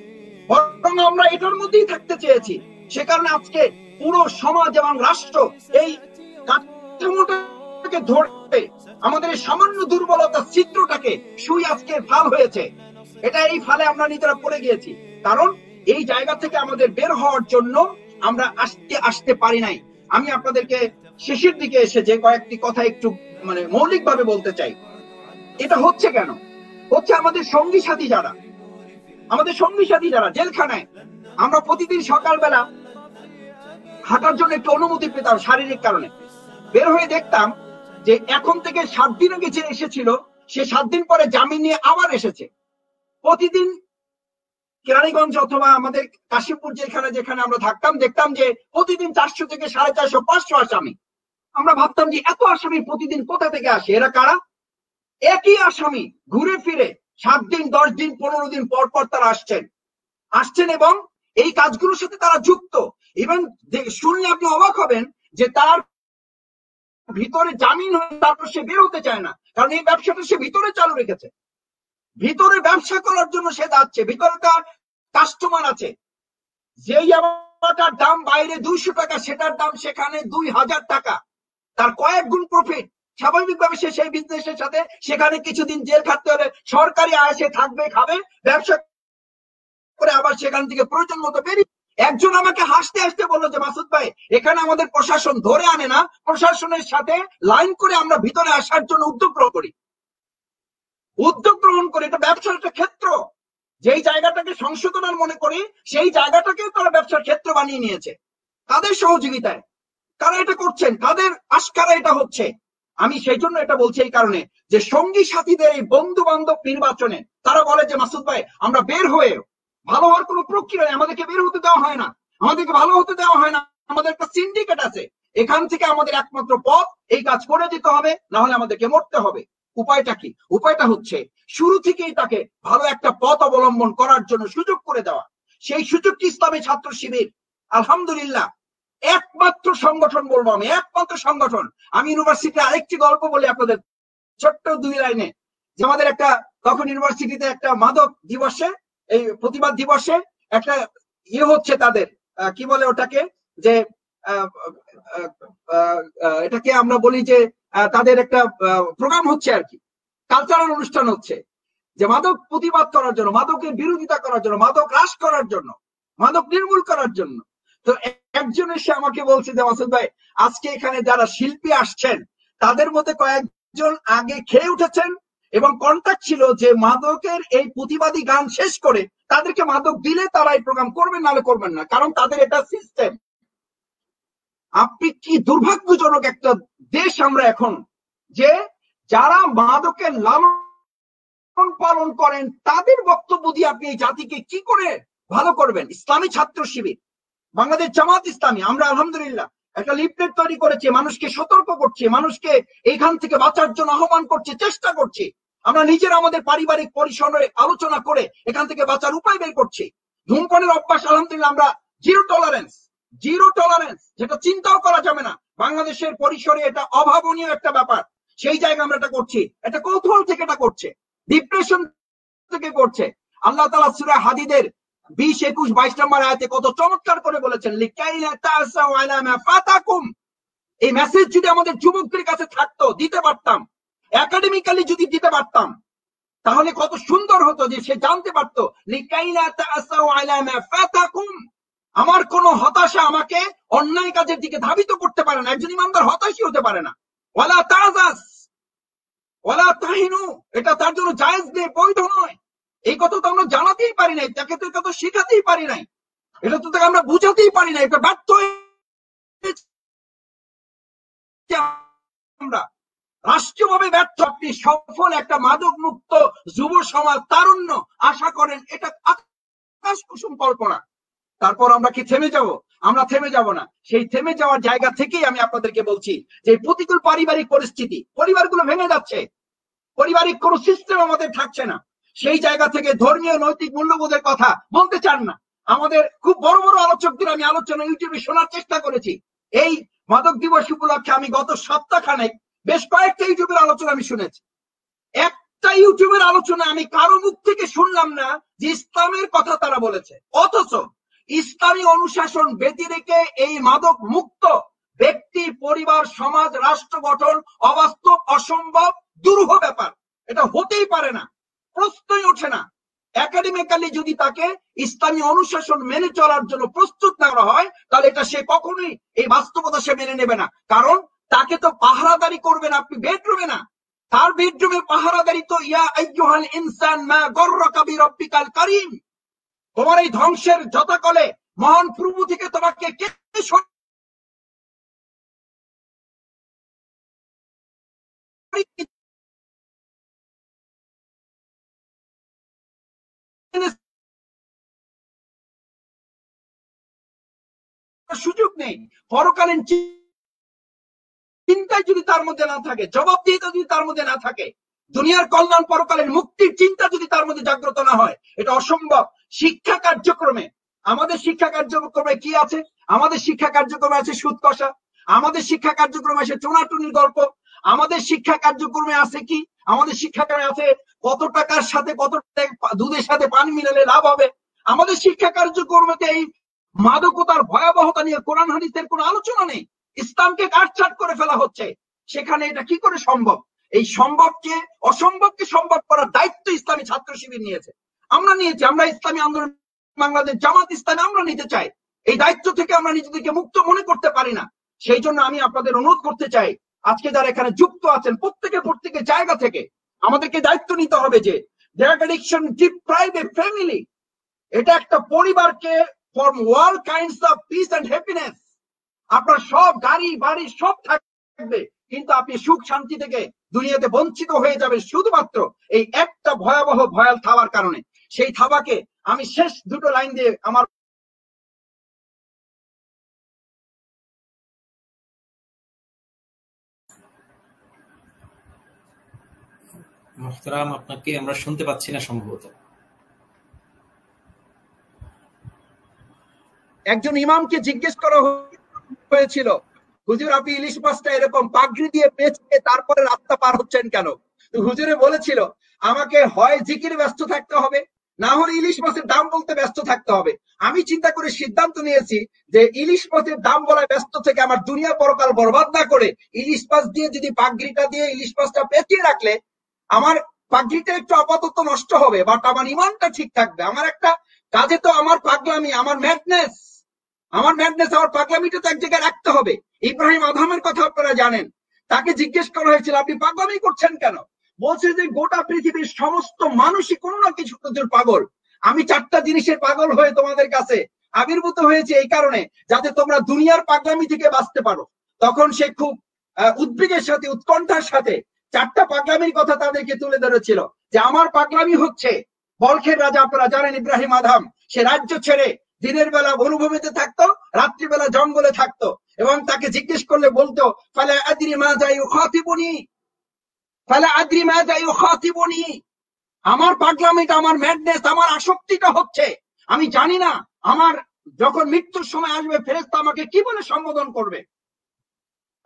বরং আমরা এটার মধ্যেই থাকতে চেয়েছি। সে কারণে আজকে পুরো সমাজ এবং রাষ্ট্র এই কাঠামোটাকে ধরে আমাদের এই সামান্য দুর্বলতা চিত্রটাকে শুই আজকে ফাল হয়েছে। এটা এই ফালে আমরা নিজেরা পড়ে গিয়েছি, কারণ এই জায়গা থেকে আমাদের বের হওয়ার জন্য আমরা আসতে পারি নাই। আমি আপনাদেরকে শেষের দিকে এসে যে কয়েকটি কথা একটু মৌলিকভাবে বলতে চাই। এটা হচ্ছে কেন? হচ্ছে আমাদের সঙ্গী সাথী যারা জেলখানায়, আমরা প্রতিদিন সকালবেলা হাঁটার জন্য একটু অনুমতি পেতাম শারীরিক কারণে, বের হয়ে দেখতাম যে এখন থেকে 7 দিন আগে যে এসেছিল সে 7 দিন পরে জামিন নিয়ে আবার এসেছে। প্রতিদিন কেরানীগঞ্জ অথবা আমাদের কাশিমপুর যেখানে আমরা থাকতাম, দেখতাম যে প্রতিদিন 400 থেকে 450, 500 আসামি। আমরা ভাবতাম যে এত আসামি প্রতিদিন কোথা থেকে আসে, এরা কারা? একই আসামি ঘুরে ফিরে 7 দিন, 10 দিন, 15 দিন পর পর তারা আসছেন এবং এই কাজগুলোর সাথে তারা যুক্ত। ইভেন শুনলে আপনি অবাক হবেন যে তার ভিতরে জামিন হয়ে তারপর সে বের হতে চায় না, কারণ এই ব্যবসাটা সে ভিতরে চালু রেখেছে। ভিতরে ব্যবসা করার জন্য সে যাচ্ছে, ভিতরে তার কাস্টমার আছে। যেই জামাটার দাম বাইরে 200 টাকা, সেটার দাম সেখানে 2000 টাকা, তার কয়েক গুণ প্রফিট। স্বাভাবিকভাবে সে সেই বিজনেসের সাথে সেখানে কিছুদিন জেল খাটতে হলে সরকারি আয় থাকবে, খাবে, ব্যবসা করে আবার সেখান থেকে প্রয়োজন মতো বেরিয়ে। একজন আমাকে হাসতে হাসতে বললো যে মাসুদ ভাই, এখানে আমাদের প্রশাসন ধরে আনে না, প্রশাসনের সাথে লাইন করে আমরা ভিতরে আসার জন্য উদ্যোগ গ্রহণ করি। এটা ব্যবসার একটা ক্ষেত্র, যেই জায়গাটাকে সংশোধনের মনে করি সেই জায়গাটাকে তারা ব্যবসার ক্ষেত্র বানিয়ে নিয়েছে। তাদের সহযোগিতায় তারা এটা করছেন, তাদের আশকারা এটা হচ্ছে। আমি সেই জন্য এটা বলছি এই কারণে যে সঙ্গী সাথীদের এই বন্ধু বান্ধব নির্বাচনে তারা বলে যে মাসুদ ভাই, আমরা বের হয়ে ভালো হওয়ার কোনো প্রক্রিয়া নেই, আমাদেরকে বের হতে দেওয়া হয় না, আমাদেরকে ভালো হতে দেওয়া হয় না। আমাদের একটা সিন্ডিকেট আছে, এখান থেকে আমাদের একমাত্র পথ এই কাজ করে দিতে হবে, না হলে আমাদেরকে মরতে হবে। উপায়টা কি? উপায়টা হচ্ছে শুরু থেকেই তাকে ভালো একটা পথ অবলম্বন করার জন্য সুযোগ করে দেওয়া। সেই সুযোগটি ইসলামী ছাত্র শিবির আলহামদুলিল্লাহ একমাত্র সংগঠন, বলবো আমি একমাত্র সংগঠন। আমি ইউনিভার্সিটিতে আরেকটি গল্প বলি আপনাদের, ছোট্ট 2 লাইনে। যে আমাদের একটা তখন ইউনিভার্সিটিতে একটা মাদক দিবসে, এই প্রতিবাদ দিবসে একটা হচ্ছে, তাদের কি বলে ওটাকে, যে এটাকে আমরা বলি যে তাদের একটা প্রোগ্রাম হচ্ছে আর কি, কালচারাল অনুষ্ঠান হচ্ছে, যে মাদক প্রতিবাদ করার জন্য, মাদকের বিরোধিতা করার জন্য, মাদক হ্রাস করার জন্য, মাদক নির্মূল করার জন্য। তো একজন এসে আমাকে বলছে যে মাসুদ ভাই, আজকে এখানে যারা শিল্পী আসছেন তাদের মধ্যে কয়েকজন আগে খেয়ে উঠেছেন এবং কন্ট্যাক্ট ছিল যে মাদকের এই প্রতিবাদী গান শেষ করে তাদেরকে মাদক দিলে তারা এই প্রোগ্রাম করবেন, নাহলে করবেন না, কারণ তাদের এটা সিস্টেম। আপনি কি দুর্ভাগ্যজনক একটা দেশ আমরা এখন, যে যারা মাদকের লালন পালন করেন তাদের বক্তব্য দিয়ে আপনি এই জাতিকে কি করে ভালো করবেন? ইসলামী ছাত্র শিবির, বাংলাদেশ জামাত ইসলামী, আমরা আলহামদুলিল্লাহ একটা লিফলেট তৈরি করেছি, মানুষকে সতর্ক করছি, মানুষকে এইখান থেকে বাঁচার জন্য আহ্বান করছি, চেষ্টা করছি। আমরা নিজেরা আমাদের পারিবারিক পরিসরে আলোচনা করে এখান থেকে বাঁচার উপায় বের করছি। ধূমপানের অভ্যাস আলহামদুলিল্লাহ আমরা জিরো টলারেন্স, যেটা চিন্তাও করা যাবে না বাংলাদেশের পরিসরে, এটা অভাবনীয় একটা ব্যাপার। সেই জায়গায় আমরা এটা করছি, এটা কৌতূহল থেকে এটা করছে, ডিপ্রেশন থেকে করছে। আল্লাহ তাআলা সূরা হাদীদের 20, 21, 22 নম্বর আয়াতে কত চমৎকার করে বলেছেন, লিকাইলা তাসাউ আলা মা ফাতাকুম। এই মেসেজ যদি আমাদের যুবকদের কাছে থাকতো, দিতে পারতাম, একাডেমিক্যালি যদি দিতে পারতাম, তাহলে কত সুন্দর হতো যে সে জানতে পারতো লিকাইলা তাসাউ আলা মা ফাতাকুম। আমার কোন হতাশা আমাকে অন্যায় কাজের দিকে ধাবিত করতে পারে না। একজন ইমানদার হতাশই হতে পারে না। ওয়ালা তাজাস ওয়ালা তাহিনু, এটা তার জন্য জায়েজ নেই, বৈধ নয়। এই কথা তো আমরা জানাতেই পারি নাই, তাকে তো এটা তো শেখাতেই পারি নাই, এটা তো তাকে আমরা বুঝাতেই পারি নাই, এটা ব্যর্থ আমরা রাষ্ট্রীয়ভাবে ব্যর্থ। আপনি সফল একটা মাদক মুক্ত যুব সমাজ, তারুণ্য আশা করেন, এটা আকাশ কুসুম কল্পনা। তারপর আমরা কি থেমে যাব? আমরা থেমে যাব না। সেই থেমে যাওয়ার জায়গা থেকেই আমি আপনাদেরকে বলছি যে প্রতিকূল পারিবারিক পরিস্থিতি, পরিবারগুলো ভেঙে যাচ্ছে, পারিবারিক কোন সিস্টেম আমাদের থাকছে না। সেই জায়গা থেকে ধর্মীয় নৈতিক মূল্যবোধের কথা বলতে চান না। আমাদের খুব বড় বড় আলোচকদের আমি আলোচনা ইউটিউবে শোনার চেষ্টা করেছি। এই মাদক দিবস উপলক্ষে আমি গত সপ্তাহখানেক বেশ কয়েকটা ইউটিউবের আলোচনা আমি শুনেছি। একটা ইউটিউবের আলোচনা আমি কারো মুখ থেকে শুনলাম না যে ইসলামের কথা তারা বলেছে, অথচ ইসলামী অনুশাসন ব্যতি রেখে এই মাদক মুক্ত ব্যক্তি, পরিবার, সমাজ, রাষ্ট্র গঠন অবাস্তব, অসম্ভব, দুরূহ ব্যাপার। এটা হতেই পারে না, প্রশ্নই ওঠে না। একাডেমিক্যালি যদি তাকে ইসলামী অনুশাসন মেনে চলার জন্য প্রস্তুত না করা হয়, তাহলে এটা সে কখনোই এই বাস্তবতা সে মেনে নেবে না। কারণ তাকে তো পাহারাদারি করবেন আপনি বেডরুমে না, তার বেডরুমে পাহারাদারি তো ইয়া আইয়ুহাল ইনসান মা গররাকা বিরাব্বিকাল কারীম, তোমার এই ধ্বংসের যথাকলে মহান প্রভু থেকে তোমাকে কে সুযোগ নেই। পরকালীন চিন্তা যদি তার মধ্যে না থাকে, জবাবদিহিতা যদি তার মধ্যে না থাকে, দুনিয়ার কল্যাণ পরকালীন মুক্তির চিন্তা যদি তার মধ্যে জাগ্রত না হয়, এটা অসম্ভব। শিক্ষা কার্যক্রমে, আমাদের শিক্ষা কার্যক্রমে কি আছে? আমাদের শিক্ষা কার্যক্রমে আছে সুদ কষা, আমাদের শিক্ষা কার্যক্রমে আছে টোনাটুনির গল্প, আমাদের শিক্ষা কার্যক্রমে আছে কি? আমাদের শিক্ষাক্রমে আছে কত টাকার সাথে কত দুধের সাথে পানি মিলালে লাভ হবে। আমাদের শিক্ষা কার্যক্রমে এই মাদকতার ভয়াবহতা নিয়ে কোরআন হাদিসের কোনো আলোচনা নেই, ইসলামকে কাটছাট করে ফেলা হচ্ছে। সেখানে এটা কি করে সম্ভব? এই সম্ভবকে অসম্ভবকে সম্ভব করার দায়িত্ব ইসলামী ছাত্র শিবির নিয়েছে, আমরা নিয়েছি। আমরা ইসলামী আন্দোলন বাংলাদেশ জামাত ইসলামী আমরা নিতে চাই। এই দায়িত্ব থেকে আমরা নিজেদেরকে মুক্ত মনে করতে পারি না। সেই জন্য আমি আপনাদের অনুরোধ করতে চাই, আজকে যারা এখানে যুক্ত আছেন প্রত্যেকের জায়গা থেকে আমাদেরকে দায়িত্ব নিতে হবে যে drug addiction deprive a family, এটা একটা পরিবারকে from all kinds of peace and happiness. আপনার সব গাড়ি বাড়ি সব থাকবে, কিন্তু আপনি সুখ শান্তি থেকে দুনিয়াতে বঞ্চিত হয়ে যাবে শুধুমাত্র এই একটা ভয়াবহ ভয়াল থাবার কারণে। সেই থাবাকে আমি শেষ দুটো লাইন দিয়ে আমার মোহতারাম, আপনাকে আমরা শুনতে পাচ্ছি না সম্ভবত। একজন ইমামকে জিজ্ঞেস করা হয়েছিল, হুজুর আপনি ইলিশ মাছটা এরকম পাগড়ি দিয়ে পেঁচিয়ে তারপরে রাস্তা পার হচ্ছেন কেন? তো হুজুরে বলেছিল, আমাকে হয় জিকির ব্যস্ত থাকতে হবে, না হলে ইলিশ মাছের দাম বলতে ব্যস্ত থাকতে হবে। আমি চিন্তা করে সিদ্ধান্ত নিয়েছি যে ইলিশ মাছের দাম বলায় ব্যস্ত থেকে আমার দুনিয়া পরকাল বরবাদ না করে ইলিশ মাছ দিয়ে যদি পাগড়িটা দিয়ে ইলিশ মাছটা পেঁচিয়ে রাখলে আমার পাগড়িটা একটু আপাতত নষ্ট হবে, বাট আমার ইমানটা ঠিক থাকবে। আমার একটা কাজে তো আমার পাগলামি, আমার ম্যাডনেস, আমার পাগলামিটা তো এক জায়গায় রাখতে হবে। ইব্রাহিম আদমের কথা আপনারা জানেন, তাকে জিজ্ঞেস করা হয়েছিল আপনি পাগলামি করছেন কেন? বলছে যে গোটা পৃথিবীর সমস্ত মানুষই কোনো না কিছু পাগল, আমি চারটা জিনিসের পাগল হয়ে তোমাদের কাছে আবির্ভূত হয়েছে এই কারণে যাতে তোমরা দুনিয়ার পাগলামি থেকে বাঁচতে পারো। তখন সে খুব উদ্বেগের সাথে উৎকণ্ঠার সাথে চারটা পাগলামির কথা তাদেরকে তুলে ধরেছিল, যে আমার পাগলামি হচ্ছে বলখের রাজা, আপনারা জানেন ইব্রাহিম আদম, সে রাজ্য ছেড়ে দিনের বেলা বনভূমিতে থাকতো, রাত্রিবেলা জঙ্গলে থাকতো, এবং তাকে জিজ্ঞেস করলে বলতো ফালা আদরি মা যা ইউখাতিবুনি, ফালা আদরি মা যা ইউখাতিবুনি। আমার পাগলামিটা, আমার ম্যাডনেস, আমার আসক্তিটা হচ্ছে আমি জানি না আমার যখন মৃত্যুর সময় আসবে ফেরেশতা আমাকে কি বলে সম্বোধন করবে,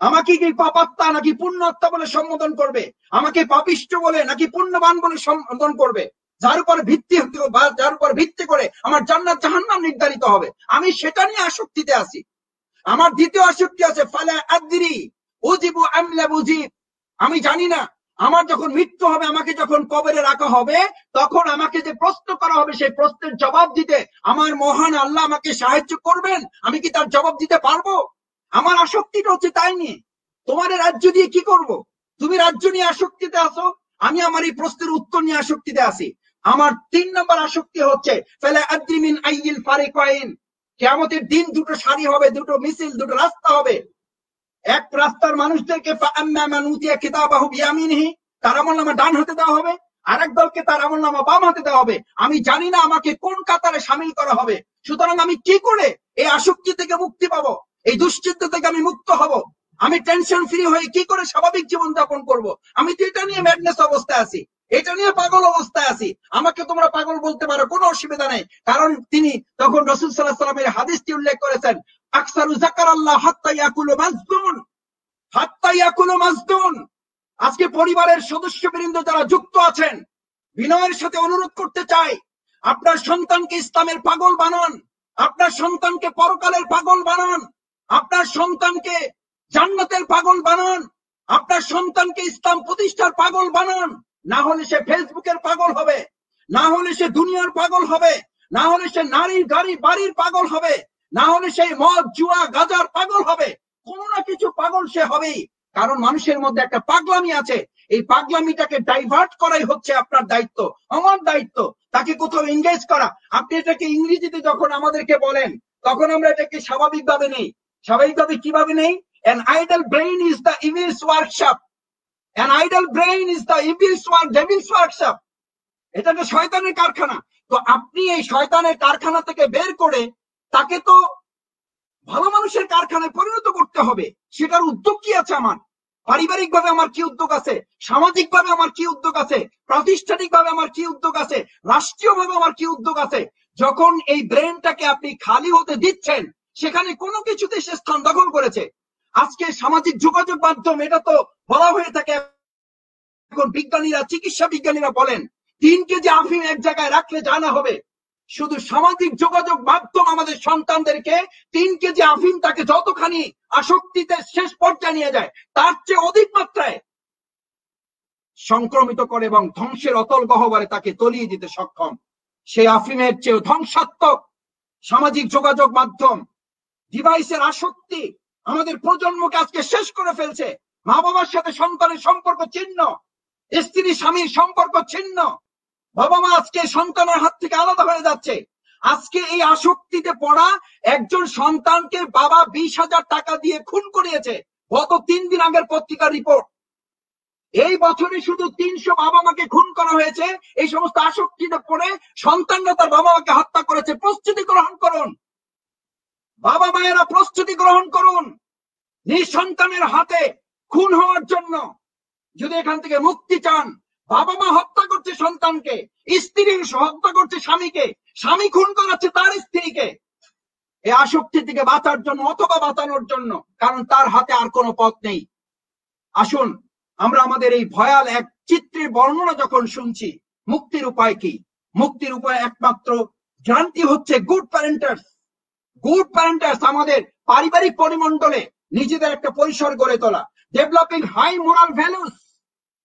আমাকে কি পাপাত্মা নাকি পুণ্যাত্মা বলে সম্বোধন করবে, আমাকে পাপিষ্ঠ বলে নাকি পুণ্যবান বলে সম্বোধন করবে, যার উপর ভিত্তি করে আমার জান্নাত জাহান্নাম নির্ধারিত হবে। আমি সেটা নিয়ে আসক্তিতে আছি। আমার দ্বিতীয় আসক্তি আছে ফালা আদরি উজিবু আম লা উজিব, আমি জানি না আমার যখন মৃত্যু হবে, আমাকে যখন কবরে রাখা হবে, তখন আমাকে যে প্রশ্ন করা হবে সেই প্রশ্নের জবাব দিতে আমার মহান আল্লাহ আমাকে সাহায্য করবেন, আমি কি তার জবাব দিতে পারবো? আমার আসক্তিটা হচ্ছে তাই নিয়ে। তোমার রাজ্য দিয়ে কি করব? তুমি রাজ্য নিয়ে আসক্তিতে আসো, আমি আমার এই প্রশ্নের উত্তর নিয়ে আসক্তিতে আসি। আমার 3 নম্বর আসক্তি হচ্ছে ফালা আদরি মিন আইয়িল ফারিকাইন, কিয়ামতের দিন দুটো সারি হবে, দুটো মিছিল, দুটো রাস্তা হবে। এক রাস্তার মানুষদেরকে ফাআম্মা মান উতিয়া কিতাবাহু বিয়ামিনিহি, তার আমলনামা ডান হাতে দেওয়া হবে, আরেক দলকে তার আমলনামা বাম হাতে দেওয়া হবে। আমি জানি না আমাকে কোন কাতারে শামিল করা হবে। সুতরাং আমি কি করে এই আসক্তি থেকে মুক্তি পাবো, এই দুশ্চিন্তা থেকে আমি মুক্ত হব, আমি টেনশন ফ্রি হয়ে কি করে স্বাভাবিক জীবন যাপন করব? আমি তো এটা নিয়ে ম্যাডনেস অবস্থায় আছি, এটা নিয়ে পাগল অবস্থায় আছি। আমাকে তোমরা পাগল বলতে পারো, কোনো অসুবিধা নেই, কারণ তিনি তখন রাসূল সাল্লাল্লাহু আলাইহি ওয়াসাল্লামের হাদিসটি উল্লেখ করেছেন, আকসারু যাকারাল্লাহ হাত্তা ইয়াকুলু মাজদুন, হাত্তা ইয়াকুলু মাজদুন। আজকে পরিবারের সদস্যবৃন্দ যারা যুক্ত আছেন, বিনয়ের সাথে অনুরোধ করতে চাই, আপনার সন্তানকে ইসলামের পাগল বানান, আপনার সন্তানকে পরকালের পাগল বানান, আপনার সন্তানকে জান্নাতের পাগল বানান, আপনার সন্তানকে ইসলাম প্রতিষ্ঠার পাগল বানান। না হলে সে ফেসবুকের পাগল হবে, না হলে সে দুনিয়ার পাগল হবে, না হলে সে নারীর গাড়ি বাড়ির পাগল হবে, না হলে সেই মদ জুয়া গাজার পাগল হবে। কোনো না কিছু পাগল সে হবেই, কারণ মানুষের মধ্যে একটা পাগলামি আছে। এই পাগলামিটাকে ডাইভার্ট করাই হচ্ছে আপনার দায়িত্ব, আমার দায়িত্ব, তাকে কোথাও এনগেজ করা। আপনি এটাকে ইংরেজিতে যখন আমাদেরকে বলেন তখন আমরা এটাকে স্বাভাবিকভাবে নেই। স্বাভাবিকভাবে কিভাবে নেই? An idle brain is the evil's workshop. An idle brain is the devil's workshop. এটা তো শয়তানের কারখানা। তো আপনি এই শয়তানের কারখানা থেকে বের করে তাকে তো ভালো মানুষের কারখানায় পরিণত করতে হবে। সেটার উদ্যোগ কি আছে আমার? পারিবারিক ভাবে আমার কি উদ্যোগ আছে? সামাজিক ভাবে আমার কি উদ্যোগ আছে? প্রাতিষ্ঠানিক ভাবে আমার কি উদ্যোগ আছে? রাষ্ট্রীয় ভাবে আমার কি উদ্যোগ আছে? যখন এই ব্রেনটাকে আপনি খালি হতে দিচ্ছেন, সেখানে কোনো কিছুতে সে স্থান দখল করেছে। আজকে সামাজিক যোগাযোগ মাধ্যম, এটা তো বলা হয়ে থাকে, এখন বিজ্ঞানীরা, চিকিৎসা বিজ্ঞানীরা বলেন 3 কেজি আফিম এক জায়গায় রাখলে জানা হবে। শুধু সামাজিক যোগাযোগ মাধ্যম আমাদের সন্তানদেরকে 3 কেজি আফিম তাকে যতখানি আসক্তিতে শেষ পর্যায়ে নিয়ে যায়, তার চেয়ে অধিক মাত্রায় সংক্রমিত করে এবং ধ্বংসের অতল গহ্বরে তাকে তলিয়ে দিতে সক্ষম। সেই আফিমের চেয়ে ধ্বংসাত্মক সামাজিক যোগাযোগ মাধ্যম, ডিভাইসের আসক্তি আমাদের প্রজন্মকে আজকে শেষ করে ফেলছে। মা বাবার সাথে সন্তানের সম্পর্ক ছিন্ন, স্ত্রী স্বামীর সম্পর্ক ছিন্ন, বাবা মা আজকে সন্তানের হাত থেকে আলাদা হয়ে যাচ্ছে। আজকে এই আসক্তিতে পড়া একজন সন্তানকে বাবা 20,000 টাকা দিয়ে খুন করিয়েছে, গত 3 দিন আগের পত্রিকার রিপোর্ট। এই বছরে শুধু 300 বাবা মাকে খুন করা হয়েছে এই সমস্ত আসক্তিতে পড়ে। সন্তানরা তার বাবা মাকে হত্যা করেছে। প্রস্তুতি গ্রহণ করুন বাবা মায়েরা, প্রস্তুতি গ্রহণ করুন নিজ সন্তানের হাতে খুন হওয়ার জন্য। যদি এখান থেকে মুক্তি চান, বাবা মা হত্যা করছে সন্তানকে, স্ত্রী হত্যা করছে স্বামীকে, স্বামী খুন করাচ্ছে তার স্ত্রীকে, এই আসক্তি থেকে বাঁচার জন্য অথবা বাঁচানোর জন্য, কারণ তার হাতে আর কোনো পথ নেই। আসুন আমরা আমাদের এই ভয়াল এক চিত্রের বর্ণনা যখন শুনছি, মুক্তির উপায় কি? মুক্তির উপায় একমাত্র গ্যারান্টি হচ্ছে গুড প্যারেন্টার্স। গুড প্যারেন্টার্স আমাদের পারিবারিক পরিমণ্ডলে নিজেদের একটা পরিসর গড়ে তোলা, ডেভেলপিং হাই মোরাল ভ্যালুস।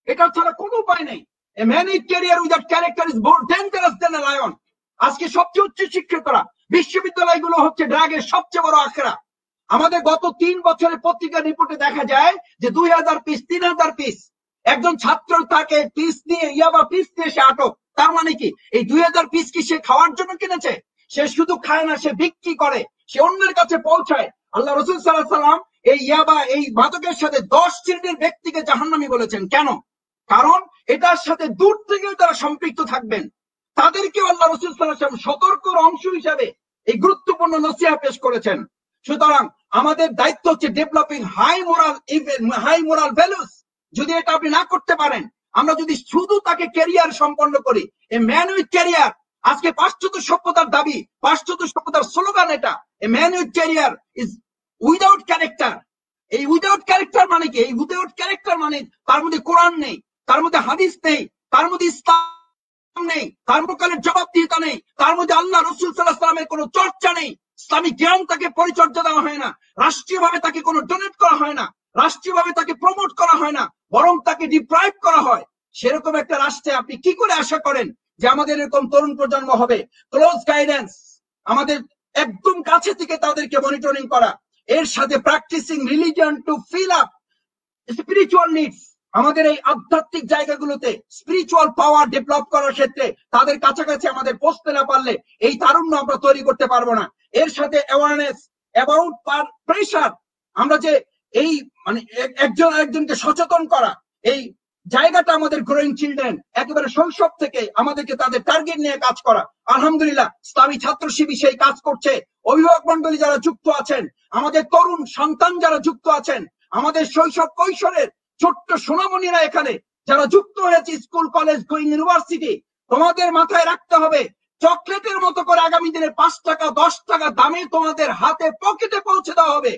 এটা ছাড়া কোনো উপায় নেই। A man with career without character is more dangerous than a lion. আজকে সবচেয়ে উচ্চ শিক্ষিতরা, বিশ্ববিদ্যালয়গুলো হচ্ছে ড্রাগের সবচেয়ে বড় আখড়া। আমাদের গত 3 বছরের পত্রিকা রিপোর্টে দেখা যায় যে 2000 পিস, 3000 পিস একজন ছাত্র তাকে পিস নিয়ে, ইয়াবা পিস নিয়ে সে আটক। তার মানে কি এই 2000 পিস কি সে খাওয়ার জন্য কিনেছে? সে শুধু খায় না, সে বিক্রি করে, সে অন্যের কাছে পৌঁছায়। আল্লাহ রাসূল সাল্লাল্লাহু আলাইহি সাল্লাম এই ইয়াবা, এই মাদকের সাথে 10 শ্রেণীর ব্যক্তিকে জাহান্নামী বলেছেন। কেন? কারণ এটার সাথে দূর থেকেও তারা সম্পৃক্ত থাকবেন। তাদেরকে আল্লাহ রাসূল সাল্লাল্লাহু আলাইহি ওয়াসাল্লাম সতর্কর অংশ হিসাবে এই গুরুত্বপূর্ণ নসিহত পেশ করেছেন। সুতরাং আমাদের দায়িত্ব হচ্ছে ডেভেলপিং হাই মোরাল ভ্যালুস। যদি এটা আপনি না করতে পারেন, আমরা যদি শুধু তাকে ক্যারিয়ার সম্পন্ন করি, এ ম্যান উইথ ক্যারিয়ার, আজকে পাশ্চাত্য সভ্যতার দাবি, পাশ্চাত্য সভ্যতার স্লোগান এটা, a man with career is without character. এই উইদাউট ক্যারেক্টার মানে কি? এই উইদাউট ক্যারেক্টার মানে তার মধ্যে কোরআন নেই, তার মধ্যে হাদিস নেই, তার মধ্যে ইসলাম নেই, তার মোকালের জবাবদিহিতা নেই, তার মধ্যে আল্লাহ রাসূল সাল্লাল্লাহু আলাইহি ওয়াসাল্লামের কোনো চর্চা নেই, ইসলামিক জ্ঞান তাকে পরিচর্যা দেওয়া হয় না, রাষ্ট্রীয়ভাবে তাকে কোনো ডোনেট করা হয় না, রাষ্ট্রীয়ভাবে তাকে প্রমোট করা হয় না, বরং তাকে ডিপ্রাইভ করা হয়। সেরকম একটা রাষ্ট্রে আপনি কি করে আশা করেন যে আমাদের এরকম তরুণ প্রজন্ম হবে? ক্লোজ গাইডেন্স, আমাদের একদম কাছে থেকে তাদেরকে মনিটরিং করা, এর সাথে practising religion to fill up spiritual needs. আমাদের এই আধ্যাত্মিক জায়গাগুলোতে স্পিরিচুয়াল পাওয়ার ডেভেলপ করার ক্ষেত্রে তাদের কাছাকাছি আমাদের পৌঁছতে না পারলে এই তারুণ্য আমরা তৈরি করতে পারবো না। এর সাথে অ্যাওয়ারনেস অ্যাবাউট প্রেশার, আমরা যে এই মানে একজনকে সচেতন করা, এই জায়গাটা আমাদের গ্রোয়িং চিলড্রেন একেবারে শৈশব থেকে আমাদেরকে তাদের টার্গেট নিয়ে কাজ করা। আলহামদুলিল্লাহ ইসলামী ছাত্র শিবির সেই কাজ করছে। অভিভাবক মন্ডলী যারা যুক্ত আছেন, আমাদের তরুণ সন্তান যারা যুক্ত আছেন, আমাদের শৈশব কৈশোরের ছোট্ট সোনামণিরা এখানে যারা যুক্ত হয়েছে, স্কুল কলেজ গোয়িং ইউনিভার্সিটি, তোমাদের মাথায় রাখতে হবে চকলেটের মতো করে আগামী দিনে 5 টাকা 10 টাকা দামে তোমাদের হাতে পকেটে পৌঁছে দেওয়া হবে।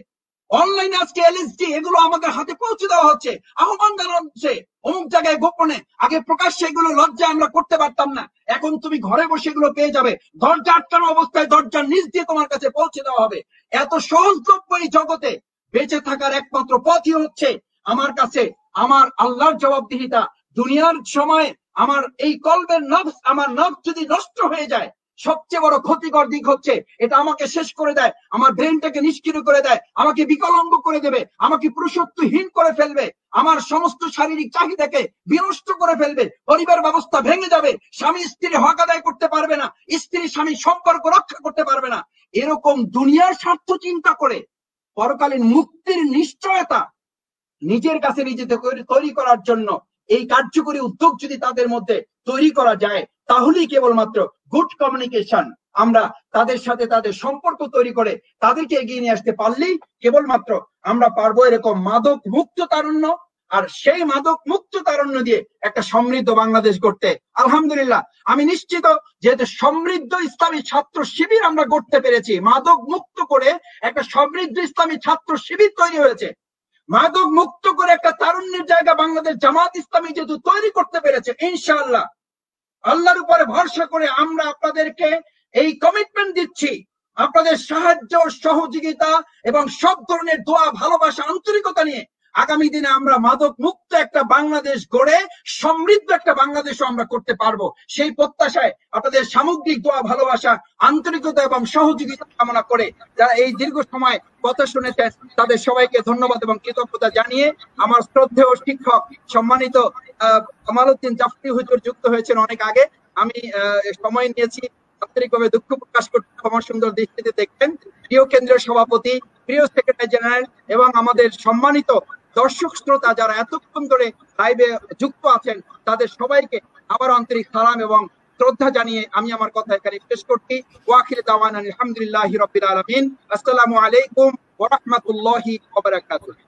অনলাইনে আজকে এলএসডি এগুলো আমাদের হাতে পৌঁছে দেওয়া হচ্ছে, আহ্বান জানানো হচ্ছে অমুক জায়গায় গোপনে। আগে প্রকাশ্যে এগুলো লজ্জা আমরা করতে পারতাম না, এখন তুমি ঘরে বসে এগুলো পেয়ে যাবে। দরজা আটকানো অবস্থায় দরজার নিচ দিয়ে তোমার কাছে পৌঁছে দেওয়া হবে। এত সহজলভ্য এই জগতে বেঁচে থাকার একমাত্র পথই হচ্ছে আমার কাছে আমার আল্লাহর জবাবদিহিতা। দুনিয়ার সময় আমার এই কলবের নফস, আমার নফস যদি নষ্ট হয়ে যায়, সবচেয়ে বড় ক্ষতিকর দিক হচ্ছে এটা আমাকে শেষ করে দেয়, আমার ব্রেনটাকে নিষ্ক্রিয় করে দেয়, আমাকে বিকলাঙ্গ করে দেবে, আমাকে পুরুষত্বহীন করে ফেলবে, আমার সমস্ত শারীরিক চাহিদাকে বিনষ্ট করে ফেলবে, পরিবার ব্যবস্থা ভেঙে যাবে, স্বামী স্ত্রী হক আদায় করতে পারবে না, স্ত্রী স্বামী সম্পর্ক রক্ষা করতে পারবে না। এরকম দুনিয়ার স্বার্থ চিন্তা করে পরকালীন মুক্তির নিশ্চয়তা নিজের কাছে নিজেকে তৈরি করার জন্য এই কার্যকরী উদ্যোগ যদি তাদের মধ্যে তৈরি করা যায়, তাহলেই কেবলমাত্র গুড কমিউনিকেশন, আমরা তাদের সাথে তাদের সম্পর্ক তৈরি করে তাদেরকে এগিয়ে নিয়ে আসতে পারলেই কেবলমাত্র আমরা পারবো এরকম মাদক মুক্ত তারুণ্য, আর সেই মাদক মুক্ত তারুণ্য দিয়ে একটা সমৃদ্ধ বাংলাদেশ গড়তে আলহামদুলিল্লাহ আমি নিশ্চিত, যেহেতু সমৃদ্ধ ইসলামী ছাত্র শিবির আমরা গড়তে পেরেছি, মাদক মুক্ত করে একটা সমৃদ্ধ ইসলামী ছাত্র শিবির তৈরি হয়েছে, মাদক মুক্ত করে একটা তারুণ্যের জায়গা বাংলাদেশ জামাত ইসলামী যেহেতু তৈরি করতে পেরেছে, ইনশাআল্লাহ আল্লাহর উপরে ভরসা করে আমরা আপনাদেরকে এই কমিটমেন্ট দিচ্ছি, আপনাদের সাহায্য সহযোগিতা এবং সব ধরনের দোয়া ভালোবাসা আন্তরিকতা নিয়ে আগামী দিনে আমরা মাদক মুক্ত একটা বাংলাদেশ গড়ে সমৃদ্ধ একটা বাংলাদেশও আমরা করতে পারবো। সেই প্রত্যাশায় আপনাদের সামগ্রিক দোয়া ভালোবাসা আন্তরিকতা এবং সহযোগিতা কামনা করে যারা এই দীর্ঘ সময় কথা শুনেছেন তাদের সবাইকে ধন্যবাদ এবং কৃতজ্ঞতা জানিয়ে আমার শ্রদ্ধেয় শিক্ষক সম্মানিত কামালউদ্দিন জাফরি হুজুর যুক্ত হয়েছেন অনেক আগে, আমি সময় নিয়েছি, আন্তরিকভাবে দুঃখ প্রকাশ করতে ক্ষমা সুন্দর দৃষ্টিতে দেখবেন। প্রিয় কেন্দ্রীয় সভাপতি, প্রিয় সেক্রেটারি জেনারেল এবং আমাদের সম্মানিত দর্শক শ্রোতা যারা এতক্ষণ ধরে লাইভে যুক্ত আছেন, তাদের সবাইকে আবার আন্তরিক সালাম এবং শ্রদ্ধা জানিয়ে আমি আমার কথা এখানে শেষ করছি। ওয়া আখিরু দাওয়ানা আলহামদুলিল্লাহি রাব্বিল আলামিন। আসসালামু আলাইকুম ওয়া রাহমাতুল্লাহি ওয়া বারাকাতুহু।